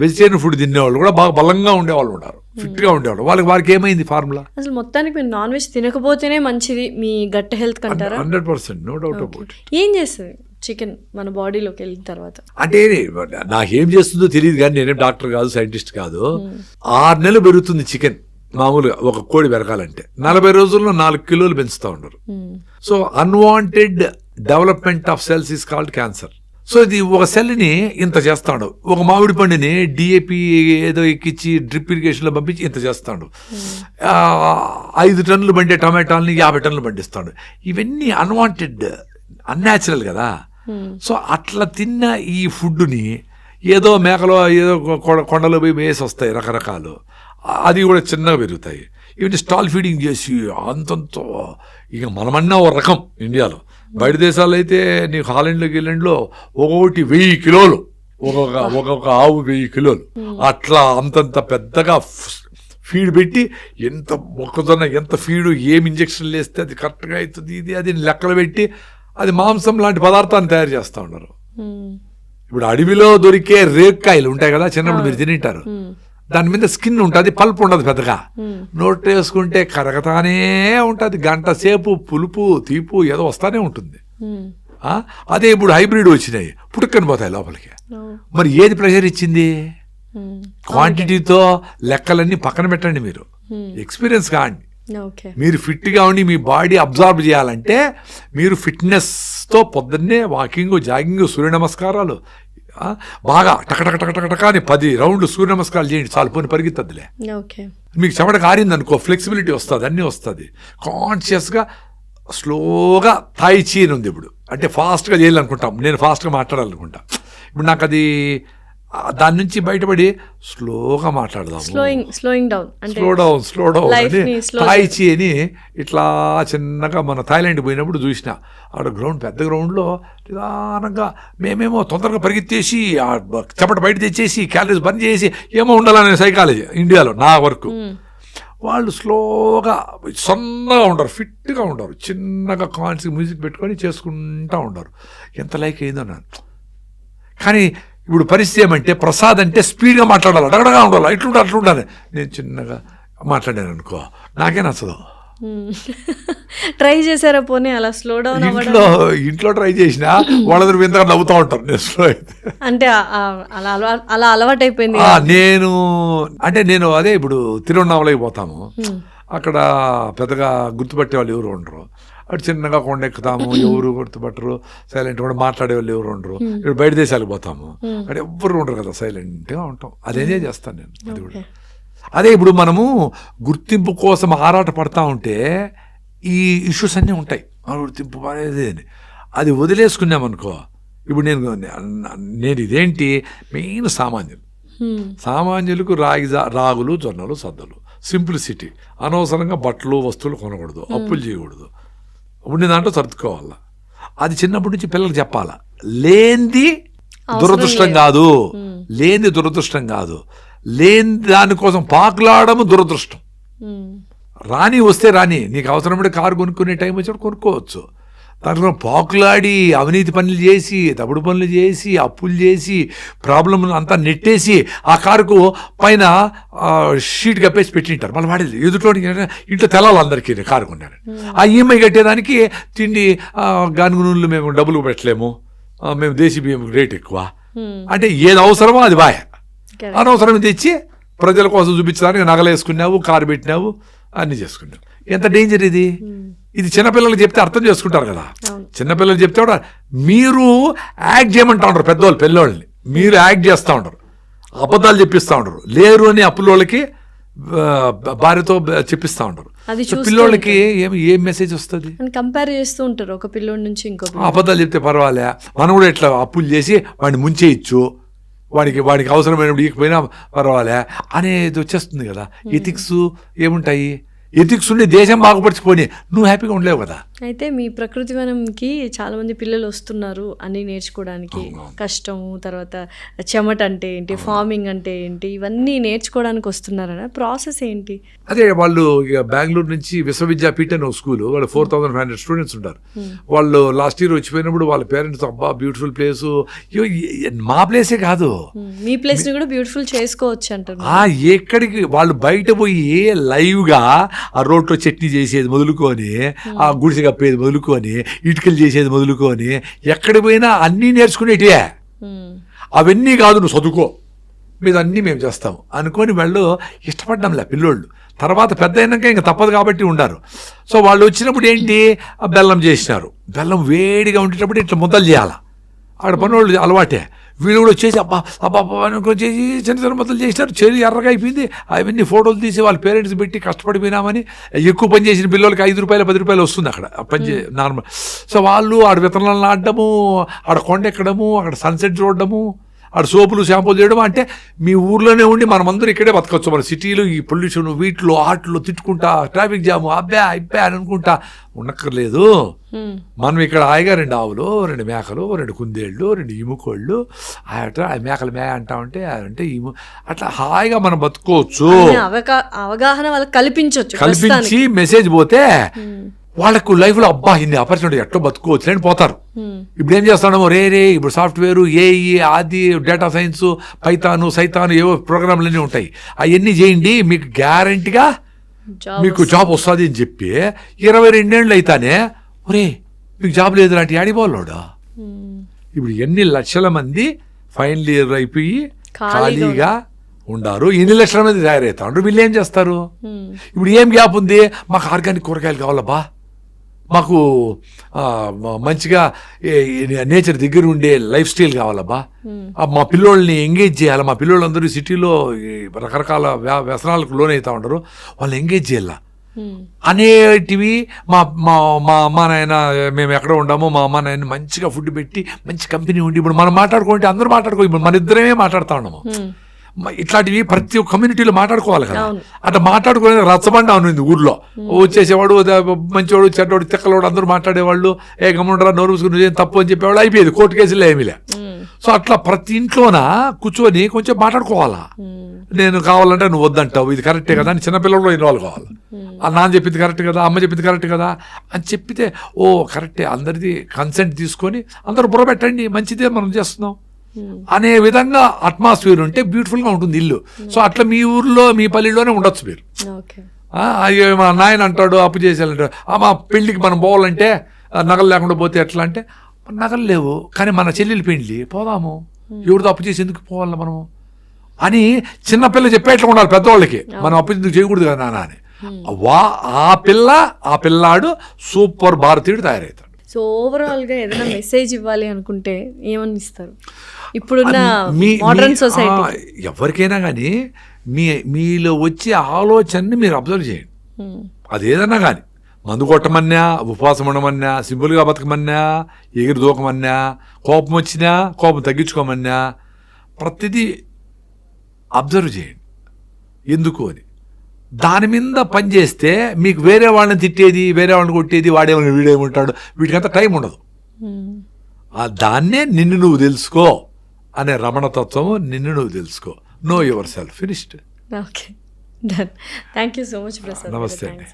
వెజిటేరియన్ ఫుడ్ తినేవాళ్ళు కూడా బాగా బలంగా ఉండేవాళ్ళు ఉన్నారు, ఫిట్గా ఉండేవాళ్ళు. వారికి ఏమైంది ఫార్ములా? అసలు మొత్తానికి మీరు నాన్ వెజ్ తినకపోతేనే మంచిది మీ గట్ హెల్త్ కంటారా? 100%, నో డౌట్ అబౌట్. ఏం చేస్తుంది చికెన్ మన బాడీలోకి వెళ్ళిన తర్వాత? అంటే నాకేం చేస్తుందో తెలియదు కానీ నేనేం డాక్టర్ కాదు, సైంటిస్ట్ కాదు. 6 నెలలు పెరుగుతుంది చికెన్ మామూలుగా ఒక కోడి పెరగాలంటే. 40 రోజుల్లో 4 కిలోలు పెంచుతూ ఉండరు. So unwanted development of cells is called cancer. So ఇది ఒక సెల్ని ఇంత చేస్తాడు. ఒక మామిడి పండుని డిఏపి ఏదో ఎక్కించి డ్రిప్ ఇరిగేషన్లో పంపించి ఇంత చేస్తాడు. 5 టన్నులు పండే టమాటాలని 50 టన్నులు పండిస్తాడు. ఇవన్నీ అన్వాంటెడ్, అన్యాచురల్ కదా. సో అట్లా తిన్న ఈ ఫుడ్ని ఏదో మేకలో ఏదో కొండలో పోయి వేసి వస్తాయి రకరకాలు, అది కూడా చిన్నగా పెరుగుతాయి. ఇవన్నీ స్టాల్ ఫీడింగ్ చేసి అంతంత ఇక మనమన్నా ఒక రకం ఇండియాలో. బయట దేశాల్లో అయితే నీకు హాలండ్లో గిలండ్లో ఒక్కొక్కటి 1000 కిలోలు, ఒక్కొక్క ఆవు 1000 కిలోలు అట్లా అంతంత పెద్దగా ఫీడ్ పెట్టి ఎంత మొక్కజొన్న ఎంత ఫీడు ఏం ఇంజక్షన్లు వేస్తే అది కరెక్ట్గా అవుతుంది, ఇది అది లెక్కలు పెట్టి అది మాంసం లాంటి పదార్థాన్ని తయారు చేస్తూ ఉన్నారు. ఇప్పుడు అడవిలో దొరికే రేక్కాయలు ఉంటాయి కదా, చిన్నప్పుడు మీరు తింటారు. దాని మీద స్కిన్ ఉంటుంది, పల్పు ఉండదు పెద్దగా. నోట్ వేసుకుంటే కరగతానే ఉంటుంది, గంట సేపు పులుపు తీపు ఏదో వస్తానే ఉంటుంది. అదే ఇప్పుడు హైబ్రిడ్ వచ్చినాయి, పుట్టుకొని పోతాయి లోపలికి. మరి ఏది ప్రెషర్ ఇచ్చింది? క్వాంటిటీతో లెక్కలన్నీ పక్కన పెట్టండి, మీరు ఎక్స్పీరియన్స్ కాండి. మీరు ఫిట్గా ఉండి మీ బాడీ అబ్జర్వ్ చేయాలంటే మీరు ఫిట్నెస్తో పొద్దున్నే వాకింగ్, జాగింగ్, సూర్య నమస్కారాలు బాగా టకటక టకటక అని 10 రౌండ్లు సూర్య నమస్కారాలు చేయండి చాలు, పోని పరిగెత్తద్దులే. మీకు చెమట కారింది అనుకో, ఫ్లెక్సిబిలిటీ వస్తుంది, అన్నీ వస్తుంది. కాన్షియస్గా స్లోగా థాయి చీ అని ఉంది ఇప్పుడు, అంటే ఫాస్ట్గా చేయాలనుకుంటాం. నేను ఫాస్ట్గా మాట్లాడాలనుకుంటా. ఇప్పుడు నాకు అది దాని నుంచి బయటపడి స్లోగా మాట్లాడదాం, స్లో డౌన్ అని థాయి చీ అని ఇట్లా చిన్నగా మన థాయిలాండ్ పోయినప్పుడు చూసిన. ఆడ గ్రౌండ్ పెద్ద గ్రౌండ్లో నిదానంగా మేమేమో తొందరగా పరిగెత్తేసి చెమట బయట తెచ్చేసి క్యాలరీస్ బంద్ చేసి ఏమో ఉండాలనే సైకాలజీ ఇండియాలో నా వరకు. వాళ్ళు స్లోగా సన్నగా ఉండరు, ఫిట్గా ఉండరు, చిన్నగా కాన్స్కి మ్యూజిక్ పెట్టుకొని చేసుకుంటూ ఉండరు. ఎంత లైక్ అయిందో నాకు. కానీ ఇప్పుడు పరిస్థితి ఏమంటే ప్రసాద్ అంటే స్పీడ్గా మాట్లాడాలి, అడగడగా ఉండాలి, అట్లుండాలి. నేను చిన్నగా మాట్లాడాను అనుకో, నాకే నచ్చదు. ట్రై చేశారా పోనీ అలా స్లో డౌన్? ఇంట్లో ట్రై చేసినా వాళ్ళందరూ వింతగా నవ్వుతూ ఉంటారు నేను స్లో అయితే. అంటే అలా అలవాటు అయిపోయింది. నేను అదే ఇప్పుడు తిరువన్నామలకి పోతాము, అక్కడ పెద్దగా గుర్తుపట్టే వాళ్ళు ఎవరు ఉండరు. అటు చిన్నగా కొండ ఎక్కుతాము, ఎవరు గుర్తుపట్టరు, సైలెంట్ కూడా మాట్లాడే వాళ్ళు ఎవరు ఉండరు. ఇప్పుడు బయట దేశాలకు పోతాము, అక్కడ ఎవ్వరు ఉండరు కదా, సైలెంట్గా ఉంటాం. అదే చేస్తాను నేను. అది కూడా అదే ఇప్పుడు మనము గుర్తింపు కోసం ఆరాట పడతా ఉంటే ఈ ఇష్యూస్ అన్నీ ఉంటాయి. గుర్తింపు అనేది అది వదిలేసుకున్నామనుకో. ఇప్పుడు నేను ఇదేంటి మెయిన్ సామాన్యులకు రాగులు, జొన్నలు, సద్దలు, సింప్లిసిటీ. అనవసరంగా బట్టలు వస్తువులు కొనకూడదు, అప్పులు చేయకూడదు, ఉండే దాంట్లో సర్దుకోవాలా. అది చిన్నప్పటి నుంచి పిల్లలకు చెప్పాలా. లేనిది దురదృష్టం కాదు, లేని దానికోసం పాకులాడము దురదృష్టం. రాని వస్తే రాని, నీకు అవసరమైతే కారు కొనుక్కునే టైం వచ్చినప్పుడు కొనుక్కోవచ్చు. దాంట్లో పాకులాడి అవినీతి పనులు చేసి, తప్పుడు పనులు చేసి, అప్పులు చేసి, ప్రాబ్లం అంతా నెట్టేసి ఆ కారుకు పైన షీట్ కప్పేసి పెట్టింటారు. మళ్ళీ వాడేది ఎదుట్లో ఇంట్లో తెలాలి అందరికీ కారు కొన్నాను. ఆ ఈఎంఐ కట్టేదానికి తిండి గానుగు నూనెలు మేము డబ్బులు పెట్టలేము, మేము దేశీ బియ్యం రేట్ ఎక్కువ అంటే ఏది అవసరమో అది బాయ్. అనవసరం తెచ్చి ప్రజల కోసం చూపించడానికి నగలేసుకున్నావు, కారు పెట్టినావు, అన్నీ చేసుకున్నావు. ఎంత డేంజర్ ఇది. ఇది చిన్నపిల్లలు చెప్తే అర్థం చేసుకుంటారు కదా. చిన్నపిల్లలు చెప్తే కూడా మీరు యాక్ట్ చేయమంటా ఉంటారు పెద్దవాళ్ళు, పిల్లోళ్ళని మీరు యాక్ట్ చేస్తూ ఉంటారు, అబద్ధాలు చెప్పిస్తూ ఉంటారు. లేరు అని అప్పులోళ్ళకి భార్యతో చెప్పిస్తూ ఉంటారు. పిల్లోళ్ళకి ఏం మెసేజ్ వస్తుంది? కంపేర్ చేస్తూ ఉంటారు ఒక పిల్లోడి నుంచి ఇంకో. అబద్ధాలు చెప్తే పర్వాలే, మనం కూడా ఇట్లా అప్పులు చేసి వాడిని ముంచేయచ్చు, వాడికి అవసరమైనప్పుడు ఇకపోయినా పర్వాలే అనేది వచ్చేస్తుంది కదా. ఎథిక్స్ ఏముంటాయి? ఎథిక్స్ ఉండి దేశం బాగుపరిచిపోయి నువ్వు హ్యాపీగా ఉండలేవు కదా. అయితే మీ ప్రకృతి వనంకి చాలా మంది పిల్లలు వస్తున్నారు అన్ని నేర్చుకోవడానికి, కష్టము, తర్వాత చెమట అంటే ఏంటి, ఫార్మింగ్ అంటే ఏంటి, ఇవన్నీ నేర్చుకోవడానికి వస్తున్నారన్న ప్రాసెస్ ఏంటి? అదే వాళ్ళు ఇక బెంగళూరు నుంచి విశ్వవిద్యాపీఠ అని ఒక స్కూల్, వాళ్ళు 4,500 స్టూడెంట్స్ ఉంటారు. వాళ్ళు లాస్ట్ ఇయర్ వచ్చిపోయినప్పుడు వాళ్ళ పేరెంట్స్ అబ్బా బ్యూటిఫుల్ ప్లేస్, మా ప్లేసే కాదు మీ ప్లేస్ ని కూడా బ్యూటిఫుల్ చేసుకోవచ్చు అంటారు. ఎక్కడికి వాళ్ళు బయట పోయి లైవ్గా ఆ రోడ్లో చట్నీ చేసేది మొదలుకొని, ఆ గుడిసె కప్పేది మొదలుకొని, ఇటుకలు చేసేది మొదలుకొని, ఎక్కడికి పోయినా అన్నీ నేర్చుకునేటివే. అవన్నీ కాదు నువ్వు చదువుకో మీద అన్నీ మేము చేస్తాం అనుకొని వాళ్ళు ఇష్టపడ్డంలే పిల్లోళ్ళు. తర్వాత పెద్ద అయినాక ఇంకా తప్పదు కాబట్టి ఉండారు. సో వాళ్ళు వచ్చినప్పుడు ఏంటి, బెల్లం చేసినారు. బెల్లం వేడిగా ఉండేటప్పుడు ఇట్లా ముద్దలు చేయాలి. అక్కడ పనులు అలవాటే. వీళ్ళు కూడా వచ్చేసి అబ్బా అబ్బా అనుకొని చేసి చిన్న చిన్న మొత్తం చేసినారు. చెల్లి ఎర్రగా అయిపోయింది. అవన్నీ ఫోటోలు తీసి వాళ్ళ పేరెంట్స్ పెట్టి కష్టపడిపోయినామని, ఎక్కువ పని చేసిన పిల్లలకి 5 రూపాయలు 10 రూపాయలు వస్తుంది అక్కడ పని నార్మల్. సో వాళ్ళు ఆడ విత్తనాలను ఆడడము, ఆడ కొండ ఎక్కడము, అక్కడ సన్సెట్ చూడడము, ఆడ సోపులు షాంపూలు చేయడం. అంటే మీ ఊర్లోనే ఉండి మనమందరూ ఇక్కడే బతకొచ్చు. మన సిటీలో ఈ పొల్యూషన్ వీటిలో ఆటలు తిట్టుకుంటా, ట్రాఫిక్ జాము అబ్బా అని అనుకుంటా ఉండక్కర్లేదు. మనం ఇక్కడ హాయిగా 2 ఆవులు, 2 మేకలు, 2 కుందేళ్ళు, 2 ఇముకోళ్ళు, మేకలు మే అంటా ఉంటే అంటే అట్లా హాయిగా మనం బతుకోవచ్చు. అవగాహన వాళ్ళకి కల్పించి మెసేజ్ పోతే వాళ్ళకు లైఫ్లో అబ్బా ఇన్ని ఆపర్చునిటీ ఎట్లా బతుకోవచ్చు అని పోతారు. ఇప్పుడు ఏం చేస్తాము, రే ఇప్పుడు సాఫ్ట్వేర్, ఏఈ, ఆది, డేటా సైన్స్, పైథాను, సైతాను ఏవో ప్రోగ్రాంలు అన్నీ ఉంటాయి. అవన్నీ చేయండి మీకు గ్యారంటీగా మీకు జాబ్ వస్తుంది అని చెప్పి 22 ఏళ్ళు అయితానే ఒరే మీకు జాబ్ లేదు లాంటి ఆడిపోవాలోడా. ఇప్పుడు ఎన్ని లక్షల మంది ఫైనల్ ఇయర్ అయిపోయి ఖాళీగా ఉండారు, ఎన్ని లక్షల మంది తయారవుతారు. వీళ్ళు ఏం చేస్తారు? ఇప్పుడు ఏం గ్యాప్ ఉంది, మాకు ఆర్గానిక్ కూరగాయలు కావాలబ్బా, మాకు మంచిగా నేచర్ దగ్గర ఉండే లైఫ్ స్టైల్ కావాలబ్బా, మా పిల్లోళ్ళని ఎంగేజ్ చేయాలి, మా పిల్లోళ్ళందరూ సిటీలో రకరకాల వ్యసనాలకు లోనవుతా ఉండరు, వాళ్ళని ఎంగేజ్ చేయాల అనేటివి. మా మా మా అమ్మ నాయన మేము ఎక్కడ ఉండమో మా అమ్మ నాయన మంచిగా ఫుడ్ పెట్టి మంచి కంపెనీ ఉండి, ఇప్పుడు మనం మాట్లాడుకుంటే అందరూ మాట్లాడుకో, ఇప్పుడు మన ఇద్దరమే మాట్లాడుతూ ఉన్నాము. ఇట్లాంటివి ప్రతి ఒక్క కమ్యూనిటీలో మాట్లాడుకోవాలి కదా. అట్లా మాట్లాడుకునే రచ్చబండ ఉంది ఊర్లో. వచ్చేసేవాడు మంచివాడు చెడ్డవాడు తిక్కలవాడు అందరూ మాట్లాడేవాళ్ళు, ఏ గమ్ముండరా నోరు మూసుకుని నువ్వేం తప్పు అని చెప్పేవాళ్ళు, అయిపోయేది కోర్టు కేసులు ఏమీలే. సో అట్లా ప్రతి ఇంట్లోన కూర్చొని కొంచెం మాట్లాడుకోవాలా. నేను కావాలంటే నువ్వు వద్దంటావు, ఇది కరెక్టే కదా అని చిన్నపిల్లల్లో ఇన్వాల్వ్ కావాలి. నాన్న చెప్పింది కరెక్ట్ కదా, అమ్మ చెప్పింది కరెక్ట్ కదా అని చెప్పితే ఓ కరెక్టే, అందరిది కన్సెంట్ తీసుకొని అందరూ బుర్రపెట్టండి మంచిదే మనం చేస్తున్నాం అనే విధంగా అట్మాస్ఫియర్ ఉంటే బ్యూటిఫుల్గా ఉంటుంది ఇల్లు. సో అట్లా మీ ఊర్లో మీ పల్లెల్లోనే ఉండొచ్చు మీరు. అయ్యో మా నాయన అంటాడు అప్పు చేసేయాలంటాడు, మా పెళ్ళికి మనం పోవాలంటే నగలు లేకుండా పోతే ఎట్లా అంటే, నగలు లేవు కానీ మన చెల్లెలు పెళ్ళి పోదాము, ఎవరితో అప్పు చేసి ఎందుకు పోవాలి మనము అని చిన్నపిల్ల చెప్పేట్లా ఉండాలి పెద్దవాళ్ళకి. మనం అప్పు ఎందుకు చేయకూడదు కదా నాన్న అని. ఆ పిల్లాడు సూపర్ భారతీయుడు తయారవుతాడు. సో ఓవరాల్గా ఏదైనా మెసేజ్ ఇవ్వాలి అనుకుంటే ఏమని ఇస్తారు ఇప్పుడున్న మోడర్న్ సొసైటీ? ఎవరికైనా కానీ మీలో వచ్చే ఆలోచనని మీరు అబ్జర్వ్ చేయండి. అదేదన్నా కానీ మందు కొట్టమన్నా, ఉపవాసం ఉండమన్నా, సింపుల్గా బతకమన్నా, ఎగిరి దూకమన్నా, కోపం వచ్చినా కోపం తగ్గించుకోమన్నా, ప్రతిదీ అబ్జర్వ్ చేయండి ఎందుకు అని. దాని మీద పని చేస్తే మీకు వేరే వాళ్ళని తిట్టేది, వేరే వాళ్ళని కొట్టేది, వాడేమని వీడేమంటాడు, వీటికంతా టైం ఉండదు. దాన్నే నిన్ను నువ్వు తెలుసుకో అనే రమణతత్వము, నిన్ను నువ్వు తెలుసుకో, know yourself, finished. Okay, done. Thank you so much Prasad. నమస్తే అండి.